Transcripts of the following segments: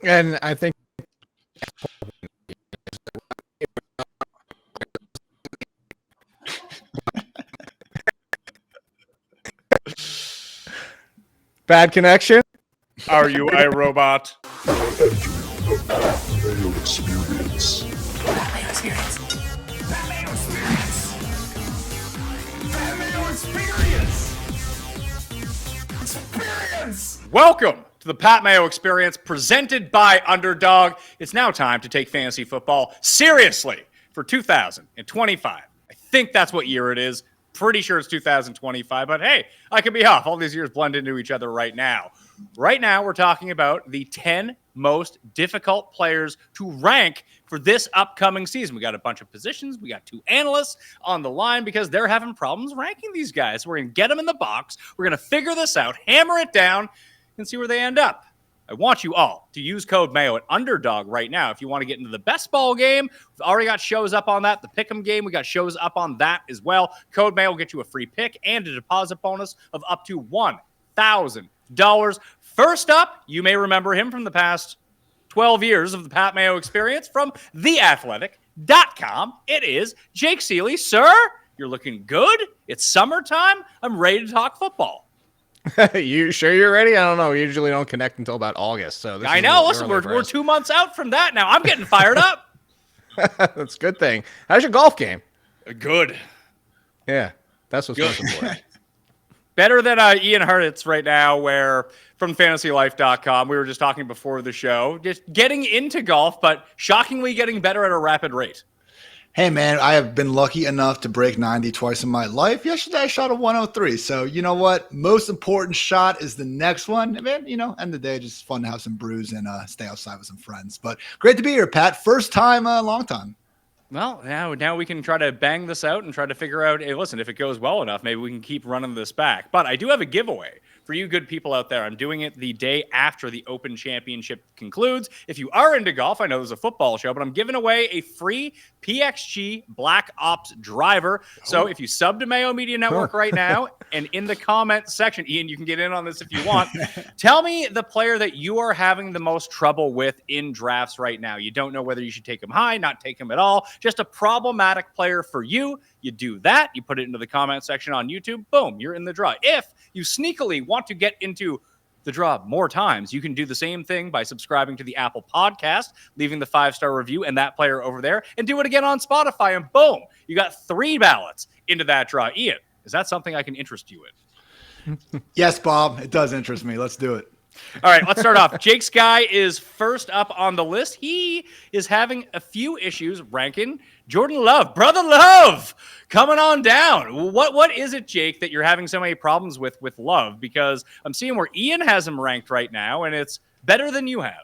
And I think bad connection. Are you a robot? Mayo experience. Mayo experience. Mayo experience. Mayo experience. Experience. Welcome to the Pat Mayo Experience presented by Underdog. It's now time to take fantasy football seriously for 2025. I think that's what year it is. Pretty sure it's 2025, but hey, I could be off. All these years blend into each other right now. Right now, we're talking about the 10 most difficult players to rank for this upcoming season. We got a bunch of positions. We got two analysts on the line because they're having problems ranking these guys. We're going to get them in the box. We're going to figure this out, hammer it down, and see where they end up. I want you all to use code Mayo at Underdog right now if you want to get into the best ball game. We've already got shows up on that. The Pick'em game, we got shows up on that as well. Code Mayo will get you a free pick and a deposit bonus of up to $1,000. First up, you may remember him from the past 12 years of the Pat Mayo Experience from theathletic.com. It is Jake Ciely. Sir, you're looking good. It's summertime. I'm ready to talk football. You sure you're ready? I don't know. We usually don't connect until about August. So I know. Listen, we're 2 months out from that now. I'm getting fired up. That's a good thing. How's your golf game? Good. Yeah, that's what's most important. Better than Ian Hartitz right now, where from fantasylife.com, we were just talking before the show, just getting into golf, but shockingly getting better at a rapid rate. Hey, man, I have been lucky enough to break 90 twice in my life. Yesterday, I shot a 103. So, you know what? Most important shot is the next one. I mean, end of the day, just fun to have some brews and stay outside with some friends. But great to be here, Pat. First time, long time. Well, now we can try to bang this out and try to figure out, hey, listen, if it goes well enough, maybe we can keep running this back. But I do have a giveaway for you good people out there. I'm doing it the day after the Open Championship concludes. If you are into golf, I know there's a football show, but I'm giving away a free PXG Black Ops driver. So if you sub to Mayo Media Network right now, and in the comment section, Ian, you can get in on this if you want, tell me the player that you are having the most trouble with in drafts right now. You don't know whether you should take him high, not take him at all. Just a problematic player for you. You do that. You put it into the comment section on YouTube. Boom, you're in the draw. If you sneakily want to get into the draw more times, you can do the same thing by subscribing to the Apple Podcast, leaving the 5-star review and that player over there, and do it again on Spotify, and boom, you got 3 ballots into that draw. Ian, is that something I can interest you in? Yes, Bob, it does interest me. Let's do it. All right, let's start off. Jake's guy is first up on the list. He is having a few issues ranking Jordan Love. Brother Love, coming on down. What is it, Jake, that you're having so many problems with Love? Because I'm seeing where Ian has him ranked right now, and it's better than you have.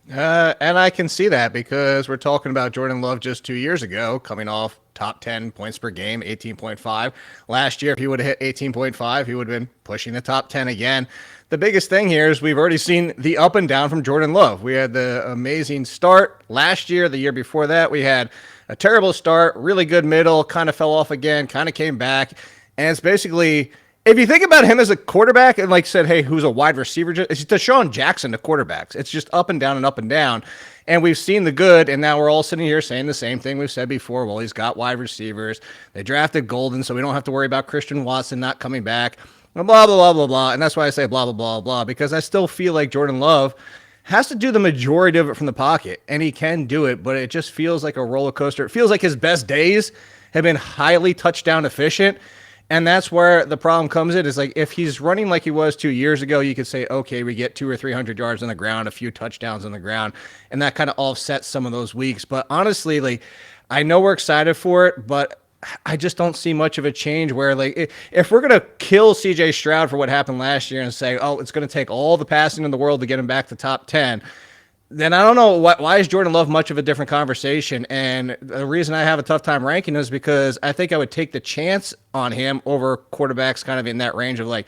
And I can see that because we're talking about Jordan Love just 2 years ago, coming off top 10 points per game, 18.5. Last year, if he would have hit 18.5, he would have been pushing the top 10 again. The biggest thing here is we've already seen the up and down from Jordan Love. We had the amazing start last year. The year before that, we had a terrible start, really good middle, kind of fell off again, kind of came back. And it's basically, if you think about him as a quarterback and like said, hey, who's a wide receiver? It's Deshaun Jackson to quarterbacks. It's just up and down and up and down. And we've seen the good, and now we're all sitting here saying the same thing we've said before. Well, he's got wide receivers. They drafted Golden, so we don't have to worry about Christian Watson not coming back. Blah, blah, blah, blah, blah. And that's why I say blah, blah, blah, blah, because I still feel like Jordan Love has to do the majority of it from the pocket, and he can do it, but it just feels like a roller coaster. It feels like his best days have been highly touchdown efficient, and that's where the problem comes in, is like if he's running like he was 2 years ago, you could say, okay, we get 200 or 300 yards on the ground, a few touchdowns on the ground, and that kind of offsets some of those weeks. But honestly, like, I know we're excited for it, but I just don't see much of a change where, like, if we're going to kill CJ Stroud for what happened last year and say, oh, it's going to take all the passing in the world to get him back to top 10, then I don't know why is Jordan Love much of a different conversation. And the reason I have a tough time ranking is because I think I would take the chance on him over quarterbacks kind of in that range of like,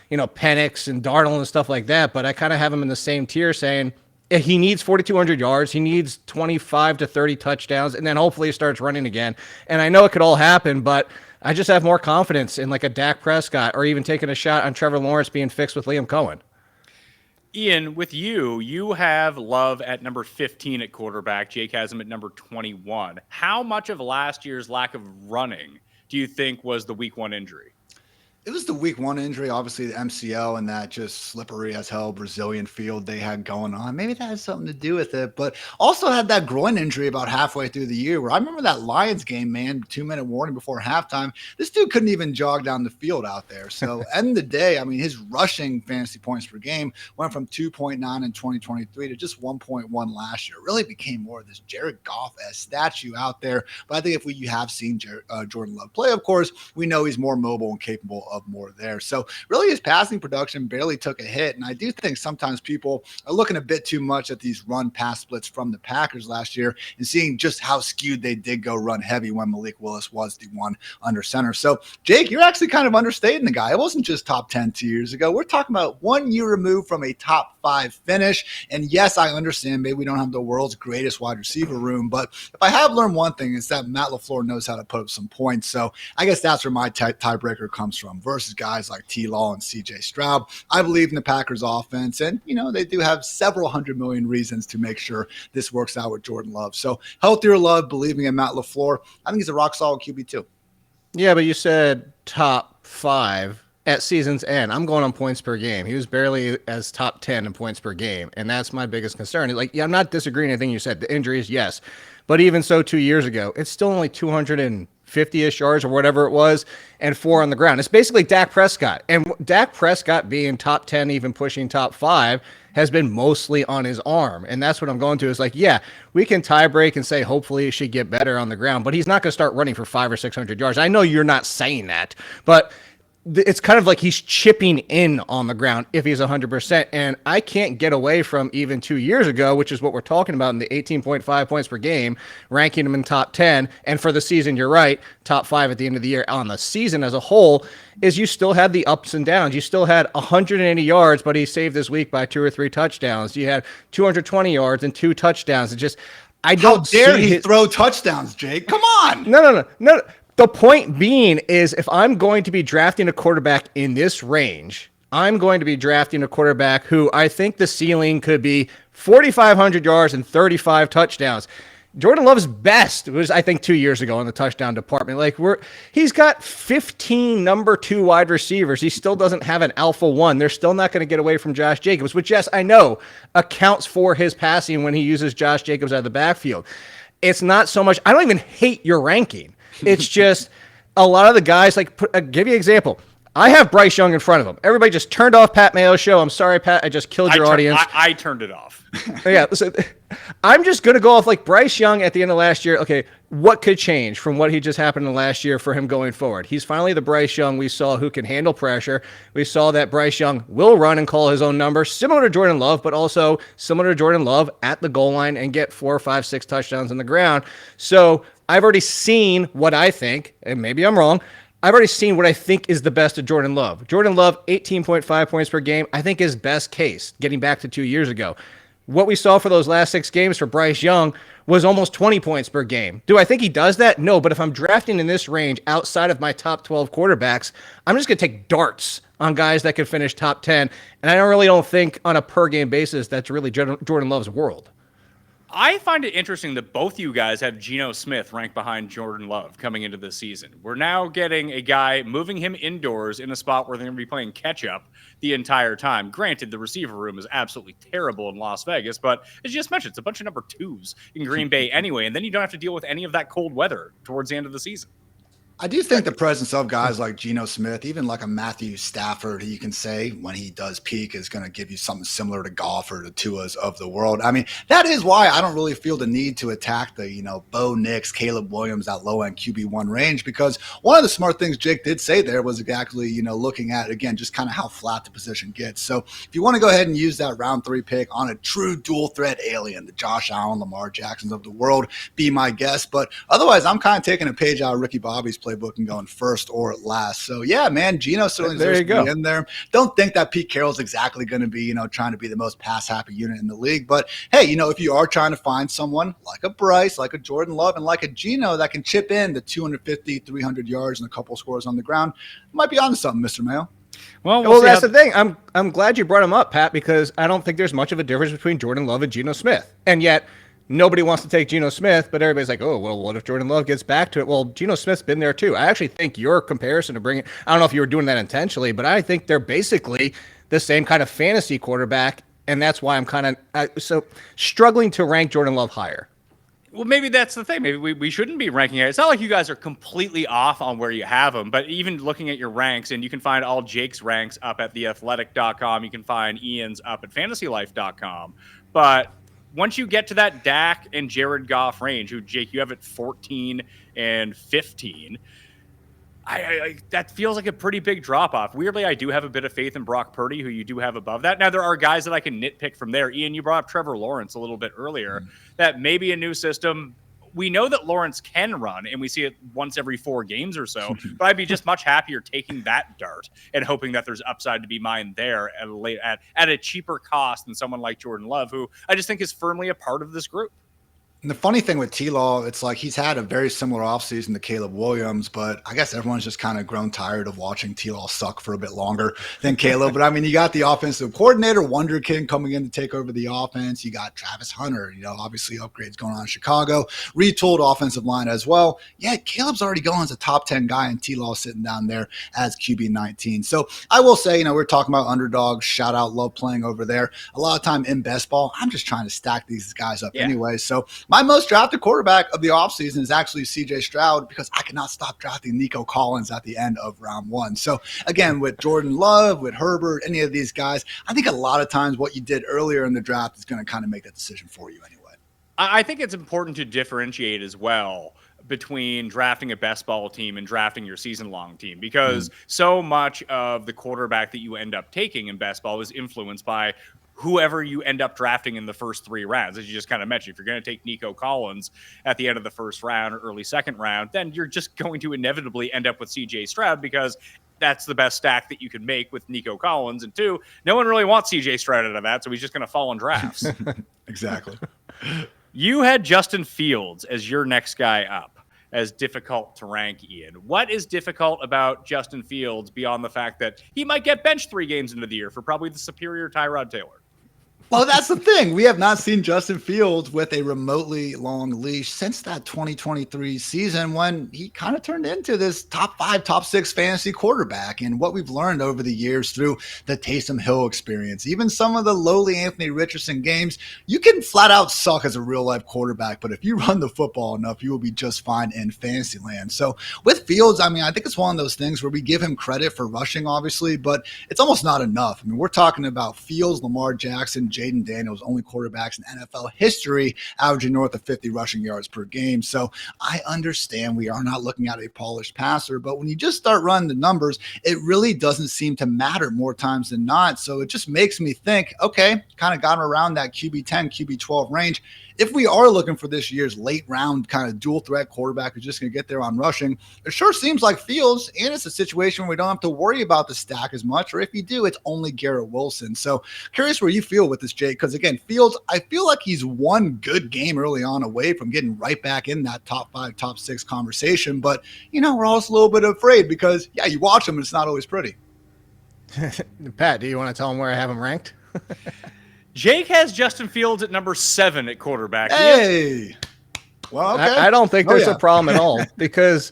Penix and Darnold and stuff like that. But I kind of have him in the same tier saying, he needs 4,200 yards. He needs 25 to 30 touchdowns, and then hopefully he starts running again. And I know it could all happen, but I just have more confidence in like a Dak Prescott or even taking a shot on Trevor Lawrence being fixed with Liam Cohen. Ian, with you have Love at number 15 at quarterback. Jake has him at number 21. How much of last year's lack of running do you think was the week 1 injury? It was the week 1 injury, obviously the MCL and that just slippery as hell Brazilian field they had going on. Maybe that has something to do with it, but also had that groin injury about halfway through the year where I remember that Lions game, man, 2-minute warning before halftime. This dude couldn't even jog down the field out there. So end of the day, I mean, his rushing fantasy points per game went from 2.9 in 2023 to just 1.1 last year. It really became more of this Jared Goff-esque statue out there. But I think if you have seen Jordan Love play, of course, we know he's more mobile and capable of more there. So really his passing production barely took a hit. And I do think sometimes people are looking a bit too much at these run pass splits from the Packers last year and seeing just how skewed they did go run heavy when Malik Willis was the one under center. So Jake, you're actually kind of understating the guy. It wasn't just top 10 2 years ago. We're talking about 1 year removed from a top 5 finish. And yes, I understand maybe we don't have the world's greatest wide receiver room, but if I have learned one thing, it's that Matt LaFleur knows how to put up some points. So I guess that's where my tiebreaker comes from versus guys like T-Law and CJ Stroud. I believe in the Packers offense, and they do have several hundred million reasons to make sure this works out with Jordan Love. So healthier Love, believing in Matt LaFleur. I think he's a rock solid QB too. Yeah, but you said top 5 at season's end. I'm going on points per game. He was barely as top 10 in points per game, and that's my biggest concern. Like, yeah, I'm not disagreeing with anything you said. The injuries, yes. But even so, 2 years ago, it's still only 250-ish yards or whatever it was, and 4 on the ground. It's basically Dak Prescott. And Dak Prescott being top 10, even pushing top 5, has been mostly on his arm. And that's what I'm going to is like, yeah, we can tie break and say hopefully he should get better on the ground, but he's not going to start running for 500 or 600 yards. I know you're not saying that, but it's kind of like he's chipping in on the ground if he's 100%. And I can't get away from even 2 years ago, which is what we're talking about in the 18.5 points per game, ranking him in top 10. And for the season, you're right, top 5 at the end of the year. On the season as a whole, is you still had the ups and downs. You still had 180 yards, but he saved this week by 2 or 3 touchdowns. You had 220 yards and 2 touchdowns. It just, I don't dare he throw touchdowns, Jake. Come on. No. The point being is if I'm going to be drafting a quarterback in this range, I'm going to be drafting a quarterback who I think the ceiling could be 4,500 yards and 35 touchdowns. Jordan Love's best was, I think, 2 years ago in the touchdown department. Like he's got 15 number 2 wide receivers. He still doesn't have an alpha 1. They're still not going to get away from Josh Jacobs, which, yes, I know accounts for his passing when he uses Josh Jacobs out of the backfield. It's not so much, I don't even hate your ranking. It's just a lot of the guys, like, give you an example. I have Bryce Young in front of him. Everybody just turned off Pat Mayo's show. I'm sorry, Pat. I just killed your audience. I turned it off. Yeah. So I'm just going to go off like Bryce Young at the end of last year. Okay, what could change from what he just happened in the last year for him going forward? He's finally the Bryce Young we saw who can handle pressure. We saw that Bryce Young will run and call his own number, similar to Jordan Love, but also similar to Jordan Love at the goal line and get 4, 5, 6 touchdowns on the ground. So I've already seen what I think, and maybe I'm wrong, I've already seen what I think is the best of Jordan Love. Jordan Love, 18.5 points per game, I think is best case, getting back to 2 years ago. What we saw for those last 6 games for Bryce Young was almost 20 points per game. Do I think he does that? No, but if I'm drafting in this range outside of my top 12 quarterbacks, I'm just going to take darts on guys that could finish top 10, and I don't think on a per-game basis that's really Jordan Love's world. I find it interesting that both you guys have Geno Smith ranked behind Jordan Love coming into this season. We're now getting a guy moving him indoors in a spot where they're going to be playing catch-up the entire time. Granted, the receiver room is absolutely terrible in Las Vegas, but as you just mentioned, it's a bunch of number 2s in Green Bay anyway, and then you don't have to deal with any of that cold weather towards the end of the season. I do think the presence of guys like Geno Smith, even like a Matthew Stafford, you can say when he does peak is going to give you something similar to Goff or the Tuas of the world. I mean, that is why I don't really feel the need to attack the, Bo Nix, Caleb Williams, that low-end QB1 range, because one of the smart things Jake did say there was actually, looking at, again, just kind of how flat the position gets. So if you want to go ahead and use that round 3 pick on a true dual-threat alien, the Josh Allen, Lamar Jacksons of the world, be my guest. But otherwise, I'm kind of taking a page out of Ricky Bobby's playbook and going first or last. So yeah, man, Geno certainly deserves to be in there. Don't think that Pete Carroll's exactly going to be, trying to be the most pass happy unit in the league. But hey, if you are trying to find someone like a Bryce, like a Jordan Love, and like a Geno that can chip in the 250, 300 yards and a couple scores on the ground, might be onto something, Mr. Mayo. Well, that's the thing. I'm glad you brought him up, Pat, because I don't think there's much of a difference between Jordan Love and Geno Smith. And yet, nobody wants to take Geno Smith, but everybody's like, oh, well, what if Jordan Love gets back to it? Well, Geno Smith's been there too. I actually think your comparison to bring it, I don't know if you were doing that intentionally, but I think they're basically the same kind of fantasy quarterback, and that's why I'm kind of so struggling to rank Jordan Love higher. Well, maybe that's the thing. Maybe we shouldn't be ranking it. It's not like you guys are completely off on where you have them, but even looking at your ranks, and you can find all Jake's ranks up at theathletic.com. You can find Ian's up at fantasylife.com. But once you get to that Dak and Jared Goff range, who, Jake, you have at 14 and 15, I that feels like a pretty big drop-off. Weirdly, I do have a bit of faith in Brock Purdy, who you do have above that. Now, there are guys that I can nitpick from there. Ian, you brought up Trevor Lawrence a little bit earlier. That may be a new system. We know that Lawrence can run, and we see it once every 4 games or so. But I'd be just much happier taking that dart and hoping that there's upside to be mined there at a cheaper cost than someone like Jordan Love, who I just think is firmly a part of this group. And the funny thing with T-Law, it's like he's had a very similar offseason to Caleb Williams, but I guess everyone's just kind of grown tired of watching T-Law suck for a bit longer than Caleb. But I mean, you got the offensive coordinator, Wonderkin, coming in to take over the offense. You got Travis Hunter, obviously upgrades going on in Chicago, retooled offensive line as well. Yeah, Caleb's already going as a top 10 guy, and T-Law sitting down there as QB 19. So I will say, we're talking about underdogs. Shout out, love playing over there. A lot of time in best ball, I'm just trying to stack these guys up anyway. So my most drafted quarterback of the offseason is actually CJ Stroud, because I cannot stop drafting Nico Collins at the end of round 1. So again, with Jordan Love, with Herbert, any of these guys, I think a lot of times what you did earlier in the draft is going to kind of make that decision for you anyway. I think it's important to differentiate as well between drafting a best ball team and drafting your season-long team, because so much of the quarterback that you end up taking in best ball is influenced by whoever you end up drafting in the first 3 rounds. As you just kind of mentioned, if you're going to take Nico Collins at the end of the first round or early second round, then you're just going to inevitably end up with CJ Stroud, because that's the best stack that you can make with Nico Collins. And 2, no one really wants CJ Stroud out of that, so he's just going to fall in drafts. Exactly. You had Justin Fields as your next guy up as difficult to rank, Ian. What is difficult about Justin Fields beyond the fact that he might get benched 3 games into the year for probably the superior Tyrod Taylor? Well, that's the thing. We have not seen Justin Fields with a remotely long leash since that 2023 season, when he kind of turned into this top 5, top 6 fantasy quarterback. And what we've learned over the years through the Taysom Hill experience, even some of the lowly Anthony Richardson games, you can flat out suck as a real life quarterback. But if you run the football enough, you will be just fine in fantasy land. So with Fields, I think it's one of those things where we give him credit for rushing, obviously, but it's almost not enough. We're talking about Fields, Lamar Jackson, Jaden Daniels, only quarterbacks in NFL history averaging north of 50 rushing yards per game. So I understand we are not looking at a polished passer, but when you just start running the numbers, it really doesn't seem to matter more times than not. So it just makes me think, okay, kind of got him around that QB 10, QB 12 range. If we are looking for this year's late round kind of dual threat quarterback who's just going to get there on rushing, it sure seems like Fields, and it's a situation where we don't have to worry about the stack as much, or if you do, it's only Garrett Wilson. So curious where you feel with this, Jake, because again, Fields, I feel like he's one good game early on away from getting right back in that top 5, top 6 conversation. But, we're also a little bit afraid because, you watch him and it's not always pretty. Pat, do you want to tell him where I have him ranked? Jake has Justin Fields at number 7 at quarterback. Hey, well, okay. I don't think there's a problem at all, because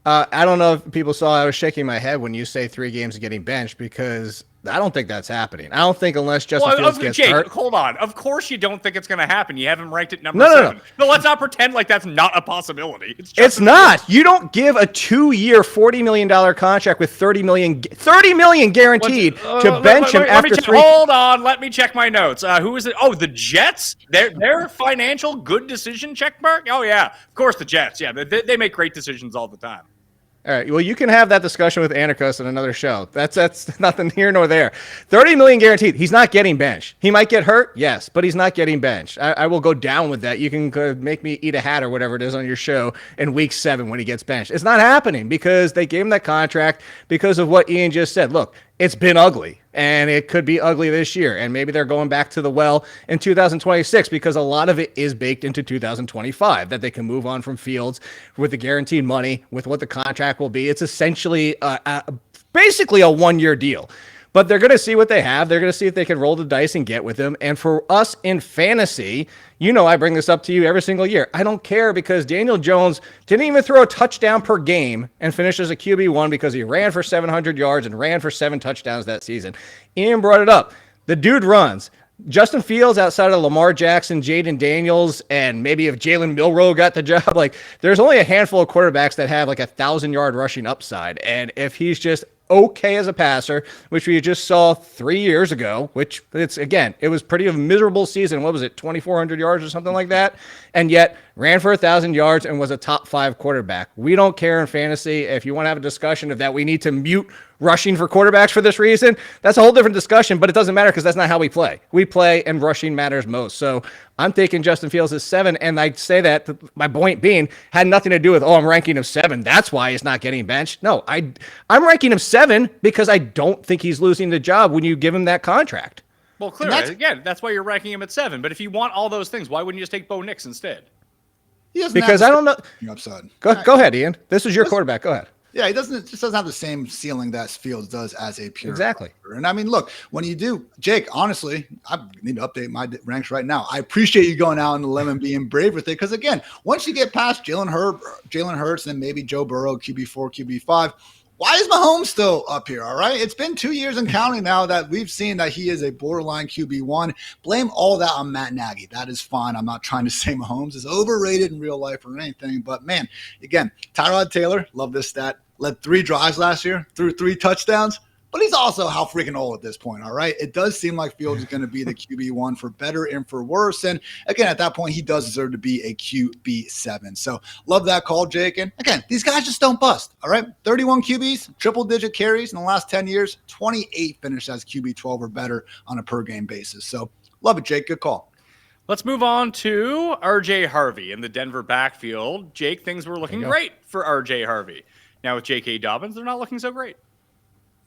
I don't know if people saw I was shaking my head when you say 3 games of getting benched, because I don't think that's happening. I don't think unless Justin Fields gets Jake, hurt. Hold on. Of course you don't think it's going to happen. You have him ranked at number 7. No, let's not pretend like that's not a possibility. It's not. You don't give a 2-year, $40 million contract with $30 million guaranteed to bench him after 3. Hold on. Let me check my notes. Who is it? Oh, the Jets? Their financial good decision check mark? Oh, yeah. Of course, the Jets. Yeah, they make great decisions all the time. All right. Well, you can have that discussion with Anarchos in another show. That's nothing here nor there. $30 million guaranteed. He's not getting benched. He might get hurt, yes, but he's not getting benched. I will go down with that. You can make me eat a hat or whatever it is on your show in week 7 when he gets benched. It's not happening because they gave him that contract because of what Ian just said. Look, it's been ugly, and it could be ugly this year, and maybe they're going back to the well in 2026 because a lot of it is baked into 2025, that they can move on from Fields with the guaranteed money, with what the contract will be. It's essentially basically a 1-year deal. But they're going to see what they have. They're going to see if they can roll the dice and get with him. And for us in fantasy, I bring this up to you every single year. I don't care because Daniel Jones didn't even throw a touchdown per game and finished as a QB1 because he ran for 700 yards and ran for 7 touchdowns that season. Ian brought it up. The dude runs. Justin Fields outside of Lamar Jackson, Jaden Daniels, and maybe if Jalen Milroe got the job, there's only a handful of quarterbacks that have 1,000-yard rushing upside. And if he's just okay as a passer, which we just saw 3 years ago, which it was pretty of a miserable season. What was it, 2,400 yards or something like that? And yet ran for 1,000 yards and was a top 5 quarterback. We don't care in fantasy. If you want to have a discussion of that, we need to mute rushing for quarterbacks for this reason. That's a whole different discussion, but it doesn't matter because that's not how we play. We play and rushing matters most. So I'm taking Justin Fields as 7, and I say that my point being had nothing to do with, I'm ranking him 7. That's why he's not getting benched. No, I'm ranking him 7 because I don't think he's losing the job when you give him that contract. Well, clearly, that's why you're ranking him at 7. But if you want all those things, why wouldn't you just take Bo Nix instead? Because I don't know. Upside. Go ahead, Ian. This is your quarterback. Go ahead. Yeah, he just doesn't have the same ceiling that Fields does as a pure exactly. Player. And I mean, look, when you do, Jake, honestly, I need to update my ranks right now. I appreciate you going out on the limb and being brave with it because, again, once you get past Jalen Hurts, and maybe Joe Burrow, QB4, QB5, why is Mahomes still up here? All right. It's been 2 years and counting now that we've seen that he is a borderline QB1. Blame all that on Matt Nagy. That is fine. I'm not trying to say Mahomes is overrated in real life or anything. But, man, again, Tyrod Taylor, love this stat, led 3 drives last year, threw 3 touchdowns. But he's also how freaking old at this point, all right? It does seem like Fields is going to be the QB1 for better and for worse. And, again, at that point, he does deserve to be a QB7. So, love that call, Jake. And, again, these guys just don't bust, all right? 31 QBs, triple-digit carries in the last 10 years, 28 finished as QB12 or better on a per-game basis. So, love it, Jake. Good call. Let's move on to R.J. Harvey in the Denver backfield. Jake, things were looking great for R.J. Harvey. Now, with J.K. Dobbins, they're not looking so great.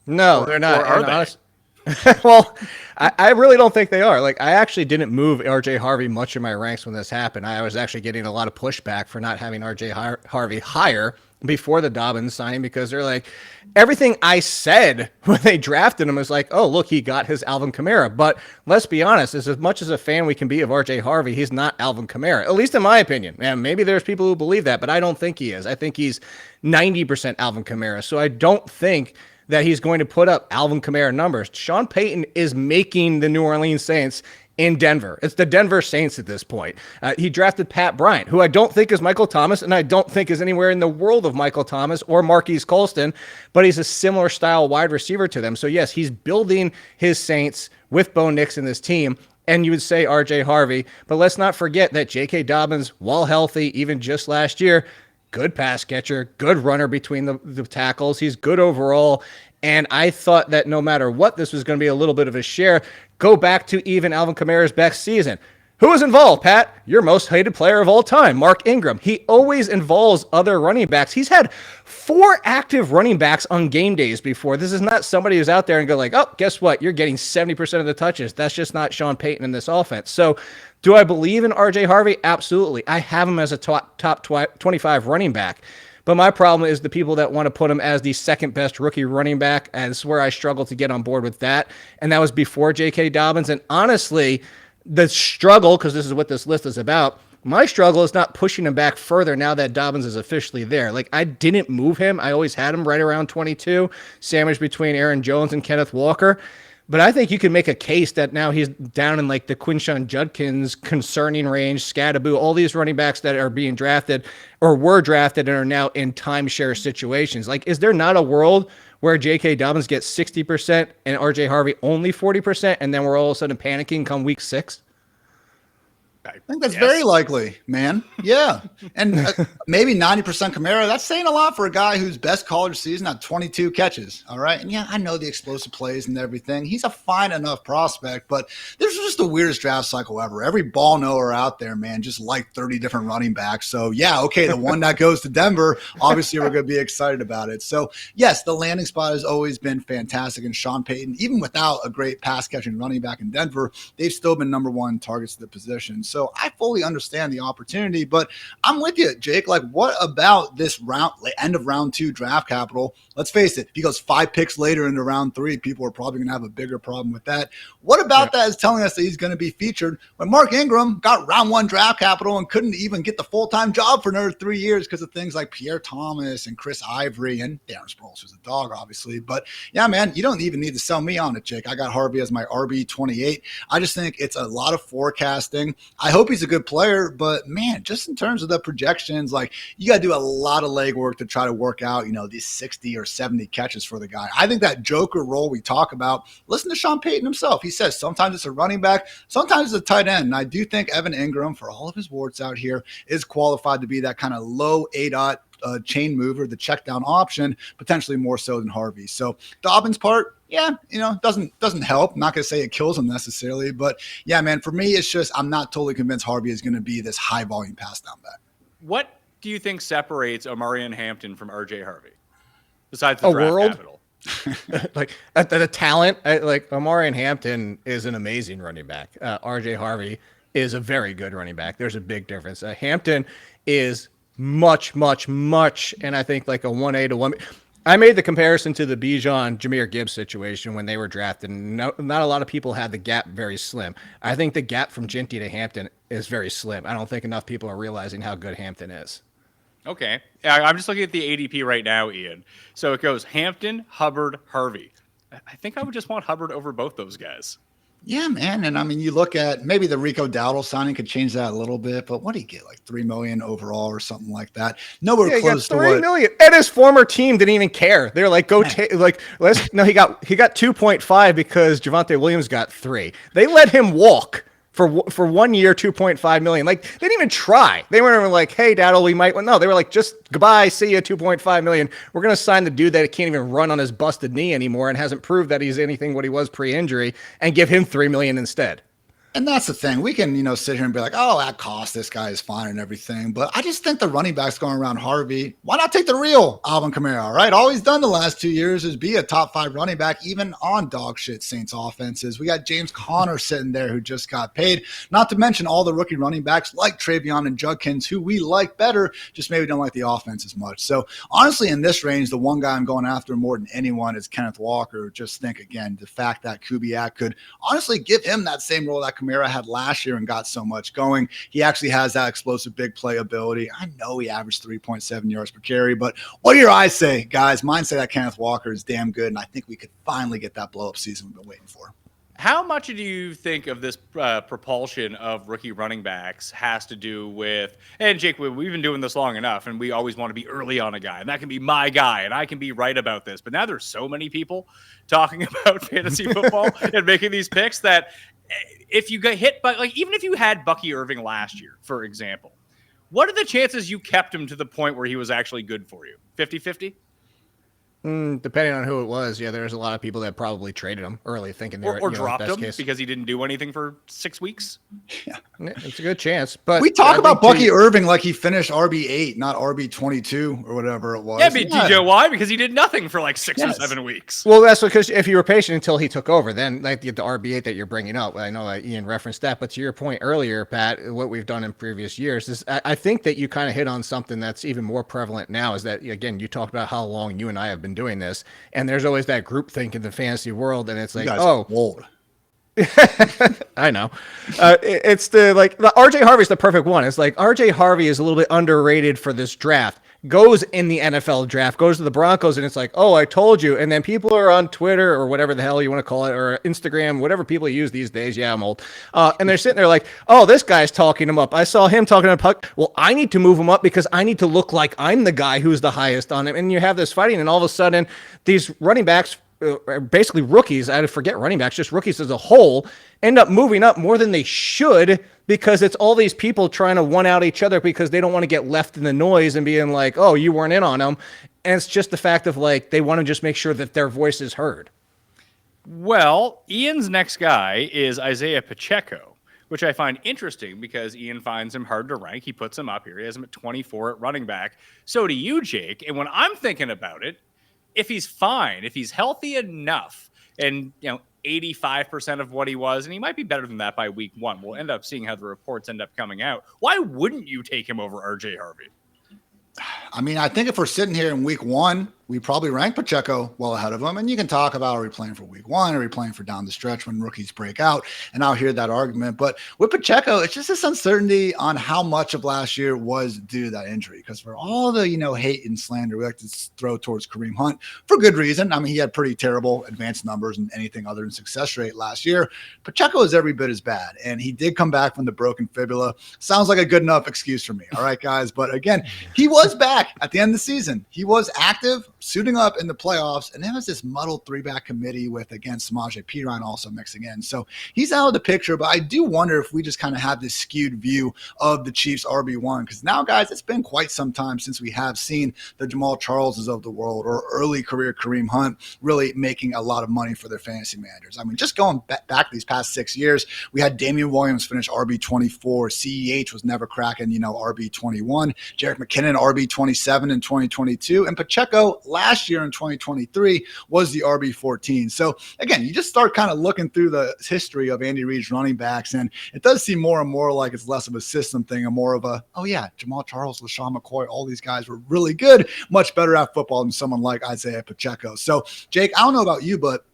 No, they're not. Or are they? Well, I really don't think they are. I actually didn't move R.J. Harvey much in my ranks when this happened. I was actually getting a lot of pushback for not having R.J. Harvey higher before the Dobbins signing because they're like, everything I said when they drafted him was like, oh, look, he got his Alvin Kamara. But let's be honest, as much as a fan we can be of R.J. Harvey, he's not Alvin Kamara, at least in my opinion. And maybe there's people who believe that, but I don't think he is. I think he's 90% Alvin Kamara. So I don't think that he's going to put up Alvin Kamara numbers. Sean Payton is making the New Orleans Saints in Denver. It's the Denver Saints at this point. He drafted Pat Bryant, who I don't think is Michael Thomas, and I don't think is anywhere in the world of Michael Thomas or Marquise Colston, but he's a similar style wide receiver to them. So yes, he's building his Saints with Bo Nix in this team. And you would say R.J. Harvey, but let's not forget that J.K. Dobbins, while healthy, even just last year, good pass catcher, good runner between the tackles. He's good overall. And I thought that no matter what, this was going to be a little bit of a share. Go back to even Alvin Kamara's best season. Who was involved, Pat? Your most hated player of all time, Mark Ingram. He always involves other running backs. He's had 4 active running backs on game days before. This is not somebody who's out there and go like, oh, guess what? You're getting 70% of the touches. That's just not Sean Payton in this offense. So do I believe in R.J. Harvey? Absolutely. I have him as a top 25 running back. But my problem is the people that want to put him as the second best rookie running back. And it's where I struggle to get on board with that. And that was before J.K. Dobbins. And honestly, the struggle, because this is what this list is about, my struggle is not pushing him back further now that Dobbins is officially there. I didn't move him. I always had him right around 22, sandwiched between Aaron Jones and Kenneth Walker. But I think you can make a case that now he's down in the Quinshon Judkins concerning range, Scadaboo, all these running backs that are being drafted or were drafted and are now in timeshare situations. Is there not a world where J.K. Dobbins gets 60% and R.J. Harvey only 40%, and then we're all of a sudden panicking come week 6? I think that's very likely, man. Yeah. And maybe 90% Kamara. That's saying a lot for a guy whose best college season had 22 catches. All right. And yeah, I know the explosive plays and everything. He's a fine enough prospect, but this is just the weirdest draft cycle ever. Every ball knower out there, man, just like 30 different running backs. So yeah, okay, the one that goes to Denver, obviously we're going to be excited about it. So yes, the landing spot has always been fantastic. And Sean Payton, even without a great pass catching running back in Denver, they've still been number 1 targets to the position. So I fully understand the opportunity, but I'm with you, Jake. Like, what about this end of round 2 draft capital? Let's face it, if he goes 5 picks later into round 3, people are probably going to have a bigger problem with that. What about that is telling us that he's going to be featured when Mark Ingram got round 1 draft capital and couldn't even get the full-time job for another 3 years because of things like Pierre Thomas and Chris Ivory and Darren Sproles, who's a dog, obviously. But yeah, man, you don't even need to sell me on it, Jake. I got Harvey as my RB28. I just think it's a lot of forecasting. I hope he's a good player, but man, just in terms of the projections, like, you got to do a lot of legwork to try to work out, these 60 or 70 catches for the guy. I think that joker role we talk about, listen to Sean Payton himself. He says sometimes it's a running back, sometimes it's a tight end. And I do think Evan Ingram, for all of his warts out here, is qualified to be that kind of low A-dot chain mover, the check down option, potentially more so than Harvey. So Dobbins' part, doesn't help. I'm not going to say it kills him necessarily, but yeah, man, for me, it's just I'm not totally convinced Harvey is going to be this high volume pass down back. What do you think separates Omarion Hampton from RJ Harvey? Besides the draft capital. Like the talent, like Omarion Hampton is an amazing running back. RJ Harvey is a very good running back. There's a big difference. Hampton is much, and I think like a 1A to 1B. I made the comparison to the Bijan Jahmyr Gibbs situation when they were drafted. Not a lot of people had the gap very slim. I think the gap from Ginty to Hampton is very slim. I don't think enough people are realizing how good Hampton is. Okay. I'm just looking at the ADP right now, Ian. So it goes Hampton, Hubbard, Harvey. I think I would just want Hubbard over both those guys. Yeah, man. And I mean, you look at maybe the Rico Dowdle signing could change that a little bit, but what did he get? Like $3 million overall or something like that. Nowhere close to $3 million. And his former team didn't even care. They're like, he got 2.5 because Javonte Williams got 3. They let him walk for 1 year, $2.5 million. Like, they didn't even try. They weren't even like, hey, Dowdle, we might. No, they were like, just goodbye, see you, $2.5 million. We're going to sign the dude that can't even run on his busted knee anymore and hasn't proved that he's anything what he was pre-injury, and give him $3 million instead. And that's the thing. We can, sit here and be like, oh, that cost, this guy is fine and everything. But I just think the running backs going around Harvey, why not take the real Alvin Kamara, right? All he's done the last 2 years is be a top 5 running back, even on dog shit Saints offenses. We got James Conner sitting there who just got paid, not to mention all the rookie running backs like Travion and Judkins, who we like better, just maybe don't like the offense as much. So honestly, in this range, the one guy I'm going after more than anyone is Kenneth Walker. Just think, again, the fact that Kubiak could honestly give him that same role that Kamara had last year and got so much going. He actually has that explosive big play ability. I know he averaged 3.7 yards per carry, but what do your eyes say, guys? Mine say that Kenneth Walker is damn good, and I think we could finally get that blow-up season we've been waiting for. How much do you think of this propulsion of rookie running backs has to do with, and Jake, we've been doing this long enough, and we always want to be early on a guy, and that can be my guy, and I can be right about this. But now there's so many people talking about fantasy football and making these picks that if you get hit by, like, even if you had Bucky Irving last year, for example, what are the chances you kept him to the point where he was actually good for you? 50-50? Depending on who it was, there's a lot of people that probably traded him early, thinking they were dropped him case. because he didn't do anything for 6 weeks. Yeah, it's a good chance. But we talk about Bucky Irving like he finished RB8, not RB22 or whatever it was. Yeah, but DJ, why? Because he did nothing for like 6 or 7 weeks. Well, that's because if you were patient until he took over, then like the RB8 that you're bringing up, I know that Ian referenced that, but to your point earlier, Pat, what we've done in previous years is I think that you kind of hit on something that's even more prevalent now is that, again, you talked about how long you and I have been doing this. And there's always that group think in the fantasy world, and it's like, old. I know. It's the RJ Harvey's the perfect one. It's like RJ Harvey is a little bit underrated for this draft. Goes in the NFL draft, goes to the Broncos, and it's like, oh, I told you. And then people are on Twitter or whatever the hell you want to call it, or Instagram, whatever people use these days. Yeah, I'm old. And they're sitting there like, oh, this guy's talking him up. I saw him talking to Puck. Well, I need to move him up because I need to look like I'm the guy who's the highest on him. And you have this fighting, and all of a sudden, these running backs, basically rookies, I forget running backs, just rookies as a whole, end up moving up more than they should because it's all these people trying to one out each other because they don't want to get left in the noise and being like, oh, you weren't in on them. And it's just the fact of like, they want to just make sure that their voice is heard. Well, Ian's next guy is Isiah Pacheco, which I find interesting because Ian finds him hard to rank. He puts him up here. He has him at 24 at running back. So do you, Jake. And when I'm thinking about it, if he's fine, if he's healthy enough, and 85% of what he was, and he might be better than that by week 1. We'll end up seeing how the reports end up coming out. Why wouldn't you take him over RJ Harvey? I mean, I think if we're sitting here in week 1, we probably rank Pacheco well ahead of him. And you can talk about, are we playing for week 1? Are we playing for down the stretch when rookies break out? And I'll hear that argument. But with Pacheco, it's just this uncertainty on how much of last year was due to that injury. Because for all the, hate and slander we like to throw towards Kareem Hunt, for good reason. I mean, he had pretty terrible advanced numbers and anything other than success rate last year. Pacheco is every bit as bad. And he did come back from the broken fibula. Sounds like a good enough excuse for me. All right, guys. But again, he was back at the end of the season. He was active, suiting up in the playoffs, and then was this muddled 3-back committee with, again, Samaje Perine also mixing in. So he's out of the picture, but I do wonder if we just kind of have this skewed view of the Chiefs RB1, because now, guys, it's been quite some time since we have seen the Jamal Charleses of the world or early career Kareem Hunt really making a lot of money for their fantasy managers. I mean, just going back these past 6 years, we had Damian Williams finish RB24, CEH was never cracking, RB21, Jerick McKinnon RB27 in 2022, and Pacheco last year in 2023 was the RB14. So again, you just start kind of looking through the history of Andy Reid's running backs, and it does seem more and more like it's less of a system thing and more of a, oh yeah, Jamal Charles, LaShawn McCoy, all these guys were really good, much better at football than someone like Isiah Pacheco. So Jake, I don't know about you, but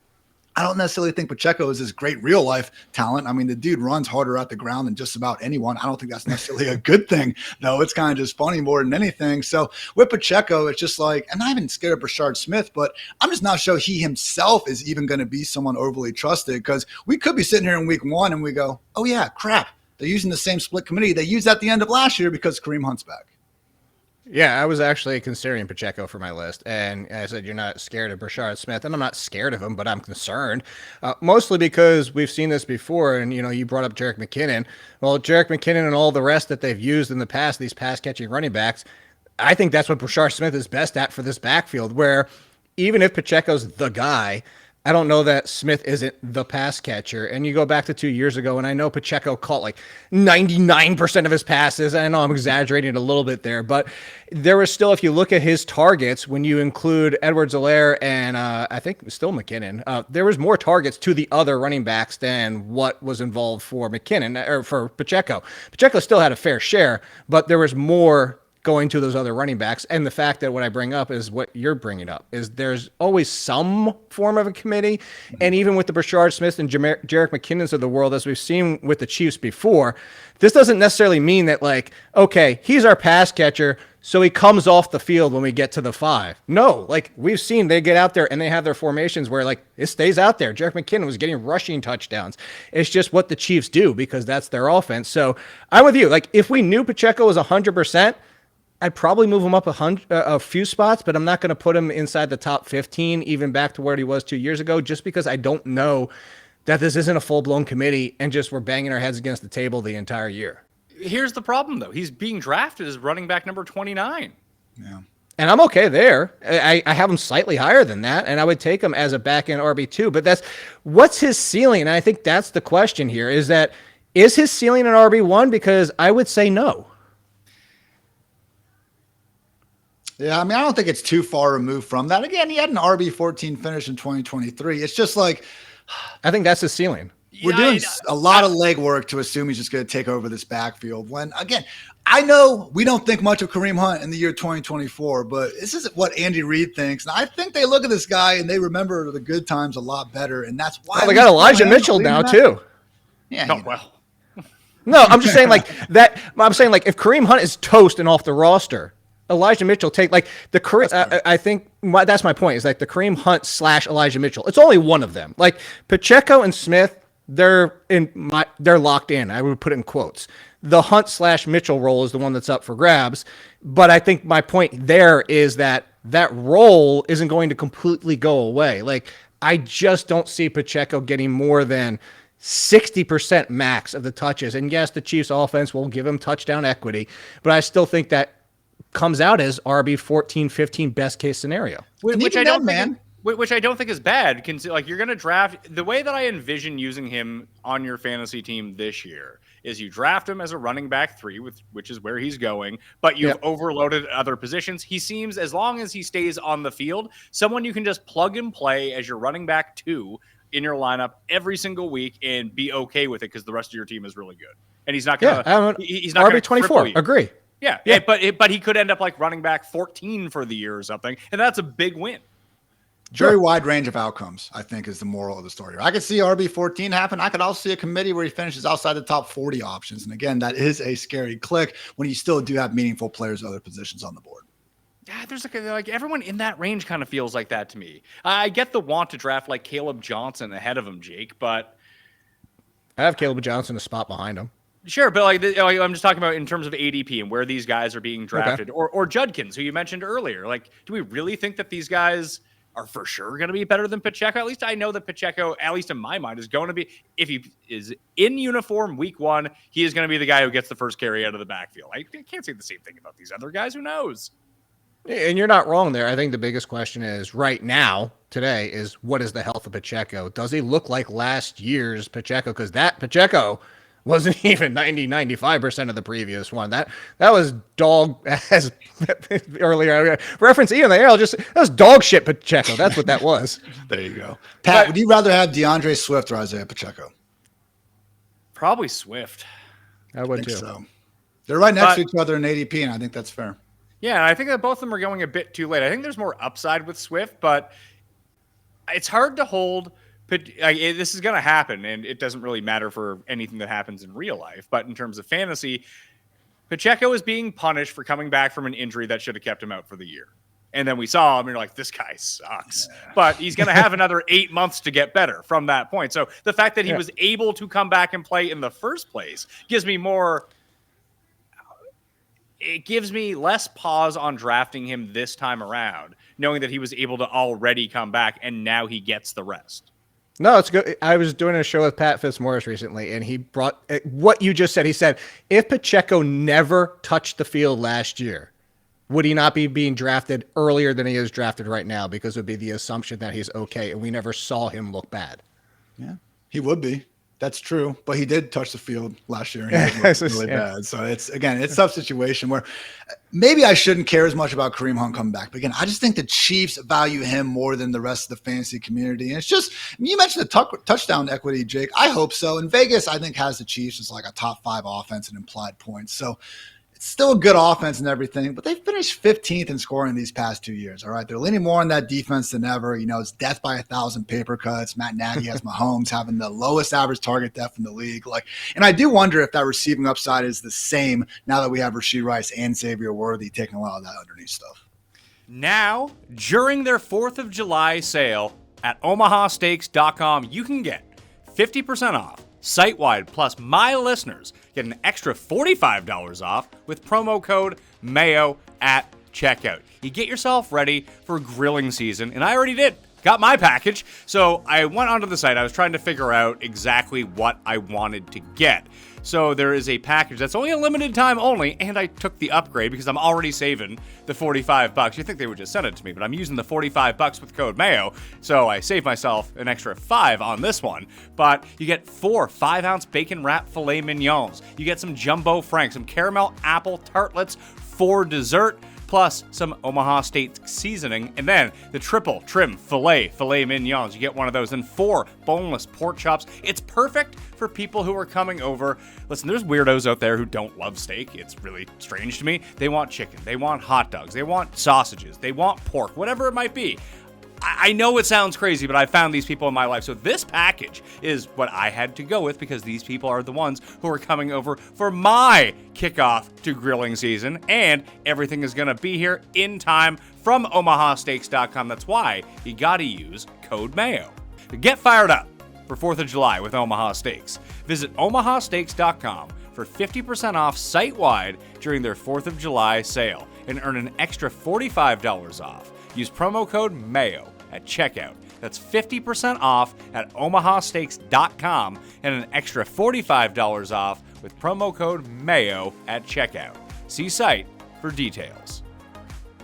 I don't necessarily think Pacheco is this great real life talent. I mean, the dude runs harder at the ground than just about anyone. I don't think that's necessarily a good thing, though. It's kind of just funny more than anything. So with Pacheco, it's just like, I'm not even scared of Brashard Smith, but I'm just not sure he himself is even going to be someone overly trusted, because we could be sitting here in week 1 and we go, oh yeah, crap. They're using the same split committee they used at the end of last year because Kareem Hunt's back. Yeah, I was actually considering Pacheco for my list, and I said you're not scared of Brashard Smith, and I'm not scared of him, but I'm concerned, mostly because we've seen this before, and you brought up Jerick McKinnon. Well, Jerick McKinnon and all the rest that they've used in the past, these pass-catching running backs, I think that's what Brashard Smith is best at for this backfield, where even if Pacheco's the guy, I don't know that Smith isn't the pass catcher. And you go back to 2 years ago, and I know Pacheco caught like 99% of his passes. I know I'm exaggerating a little bit there, but there was still, if you look at his targets, when you include Edwards-Helaire and I think still McKinnon, there was more targets to the other running backs than what was involved for McKinnon or for Pacheco. Pacheco still had a fair share, but there was more going to those other running backs. And the fact that what I bring up is what you're bringing up, is there's always some form of a committee. And even with the Brashard Smith and Jerick McKinnons of the world, as we've seen with the Chiefs before, this doesn't necessarily mean that, like, okay, he's our pass catcher, so he comes off the field when we get to the 5. No, like we've seen, they get out there and they have their formations where like it stays out there. Jerick McKinnon was getting rushing touchdowns. It's just what the Chiefs do because that's their offense. So I'm with you. Like if we knew Pacheco was 100%, I'd probably move him up a few spots, but I'm not going to put him inside the top 15, even back to where he was 2 years ago, just because I don't know that this isn't a full-blown committee and just we're banging our heads against the table the entire year. Here's the problem, though. He's being drafted as running back number 29. Yeah. And I'm okay there. I have him slightly higher than that, and I would take him as a back-end RB2. But what's his ceiling? And I think that's the question here, is his ceiling an RB1? Because I would say no. Yeah, I mean, I don't think it's too far removed from that. Again, he had an RB14 finish in 2023. It's just like, I think that's his ceiling. We're doing a lot of legwork to assume he's just going to take over this backfield. When, again, I know we don't think much of Kareem Hunt in the year 2024, but this is what Andy Reid thinks. And I think they look at this guy and they remember the good times a lot better. And that's why they got Elijah Mitchell now, too. Yeah. Oh, well. No, I'm just saying like that. I'm saying like if Kareem Hunt is toast and off the roster, Elijah Mitchell take like the Kareem. I think that's my point. Is like the Kareem Hunt / Elijah Mitchell. It's only one of them. Like Pacheco and Smith, they're locked in. I would put it in quotes. The Hunt / Mitchell role is the one that's up for grabs. But I think my point there is that role isn't going to completely go away. Like I just don't see Pacheco getting more than 60% max of the touches. And yes, the Chiefs offense will give him touchdown equity, but I still think that comes out as RB 14, 15 best case scenario. Which I don't think is bad. Like you're going to draft the way that I envision using him on your fantasy team this year is you draft him as a running back 3, which is where he's going, but you've overloaded other positions. He seems, as long as he stays on the field, someone you can just plug and play as your running back 2 in your lineup every single week and be okay with it because the rest of your team is really good. And he's not going to he's not RB24. Agree. Yeah. But he could end up like running back 14 for the year or something. And that's a big win. Very wide range of outcomes, I think, is the moral of the story. I could see RB14 happen. I could also see a committee where he finishes outside the top 40 options. And again, that is a scary click when you still do have meaningful players at other positions on the board. Yeah, there's like everyone in that range kind of feels like that to me. I get the want to draft like Caleb Johnson ahead of him, Jake, but I have Caleb Johnson a spot behind him. Sure, but I'm just talking about in terms of ADP and where these guys are being drafted, or Judkins, who you mentioned earlier. Like, do we really think that these guys are for sure going to be better than Pacheco? At least I know that Pacheco, at least in my mind, is going to be, if he is in uniform week 1, he is going to be the guy who gets the first carry out of the backfield. I can't say the same thing about these other guys. Who knows? And you're not wrong there. I think the biggest question is right now, today, is what is the health of Pacheco? Does he look like last year's Pacheco? Because that Pacheco wasn't even 95% of the previous one. That was dog, as earlier reference Ian there. That was dog shit Pacheco. That's what that was. There you go. Pat, would you rather have DeAndre Swift or Isaiah Pacheco? Probably Swift. I would too. So. They're right next to each other in ADP, and I think that's fair. Yeah, I think that both of them are going a bit too late. I think there's more upside with Swift, but it's hard to hold. This is going to happen, and it doesn't really matter for anything that happens in real life. But in terms of fantasy, Pacheco is being punished for coming back from an injury that should have kept him out for the year. And then we saw him, and you're like, this guy sucks. Yeah. But he's going to have another 8 months to get better from that point. So the fact that he was able to come back and play in the first place gives me more... It gives me less pause on drafting him this time around, knowing that he was able to already come back and now he gets the rest. No, it's good. I was doing a show with Pat Fitzmaurice recently, and he brought what you just said. He said, if Pacheco never touched the field last year, would he not be being drafted earlier than he is drafted right now? Because it would be the assumption that he's okay, and we never saw him look bad. Yeah, he would be. That's true, but he did touch the field last year and he was really bad. So it's a tough situation where maybe I shouldn't care as much about Kareem Hunt coming back. But again, I just think the Chiefs value him more than the rest of the fantasy community. And it's just, you mentioned the touchdown equity, Jake. I hope so. And Vegas, I think, has the Chiefs as like a top 5 offense and implied points. So it's still a good offense and everything, but they finished 15th in scoring these past 2 years. All right. They're leaning more on that defense than ever. It's death by 1,000 paper cuts. Matt Nagy has Mahomes having the lowest average target depth in the league. And I do wonder if that receiving upside is the same now that we have Rashee Rice and Xavier Worthy taking a lot of that underneath stuff. Now, during their 4th of July sale at omahasteaks.com, you can get 50% off site-wide, plus my listeners get an extra $45 off with promo code MAYO at checkout. You get yourself ready for grilling season, and I already did. Got my package, so I went onto the site. I was trying to figure out exactly what I wanted to get. So there is a package that's only a limited time only, and I took the upgrade because I'm already saving the $45. You think they would just send it to me, but I'm using the $45 with code MAYO, so I saved myself an extra $5 on this one. But you get 4 5-ounce bacon wrap filet mignons. You get some jumbo franks, some caramel apple tartlets for dessert, plus some Omaha Steaks seasoning, and then the triple trim filet mignons. You get one of those, and 4 boneless pork chops. It's perfect for people who are coming over. Listen, there's weirdos out there who don't love steak. It's really strange to me. They want chicken, they want hot dogs, they want sausages, they want pork, whatever it might be. I know it sounds crazy, but I found these people in my life. So this package is what I had to go with because these people are the ones who are coming over for my kickoff to grilling season. And everything is going to be here in time from omahasteaks.com. That's why you got to use code MAYO. Get fired up for 4th of July with Omaha Steaks. Visit omahasteaks.com for 50% off site-wide during their 4th of July sale and earn an extra $45 off. Use promo code MAYO at checkout. That's 50% off at omahasteaks.com and an extra $45 off with promo code MAYO at checkout. See site for details.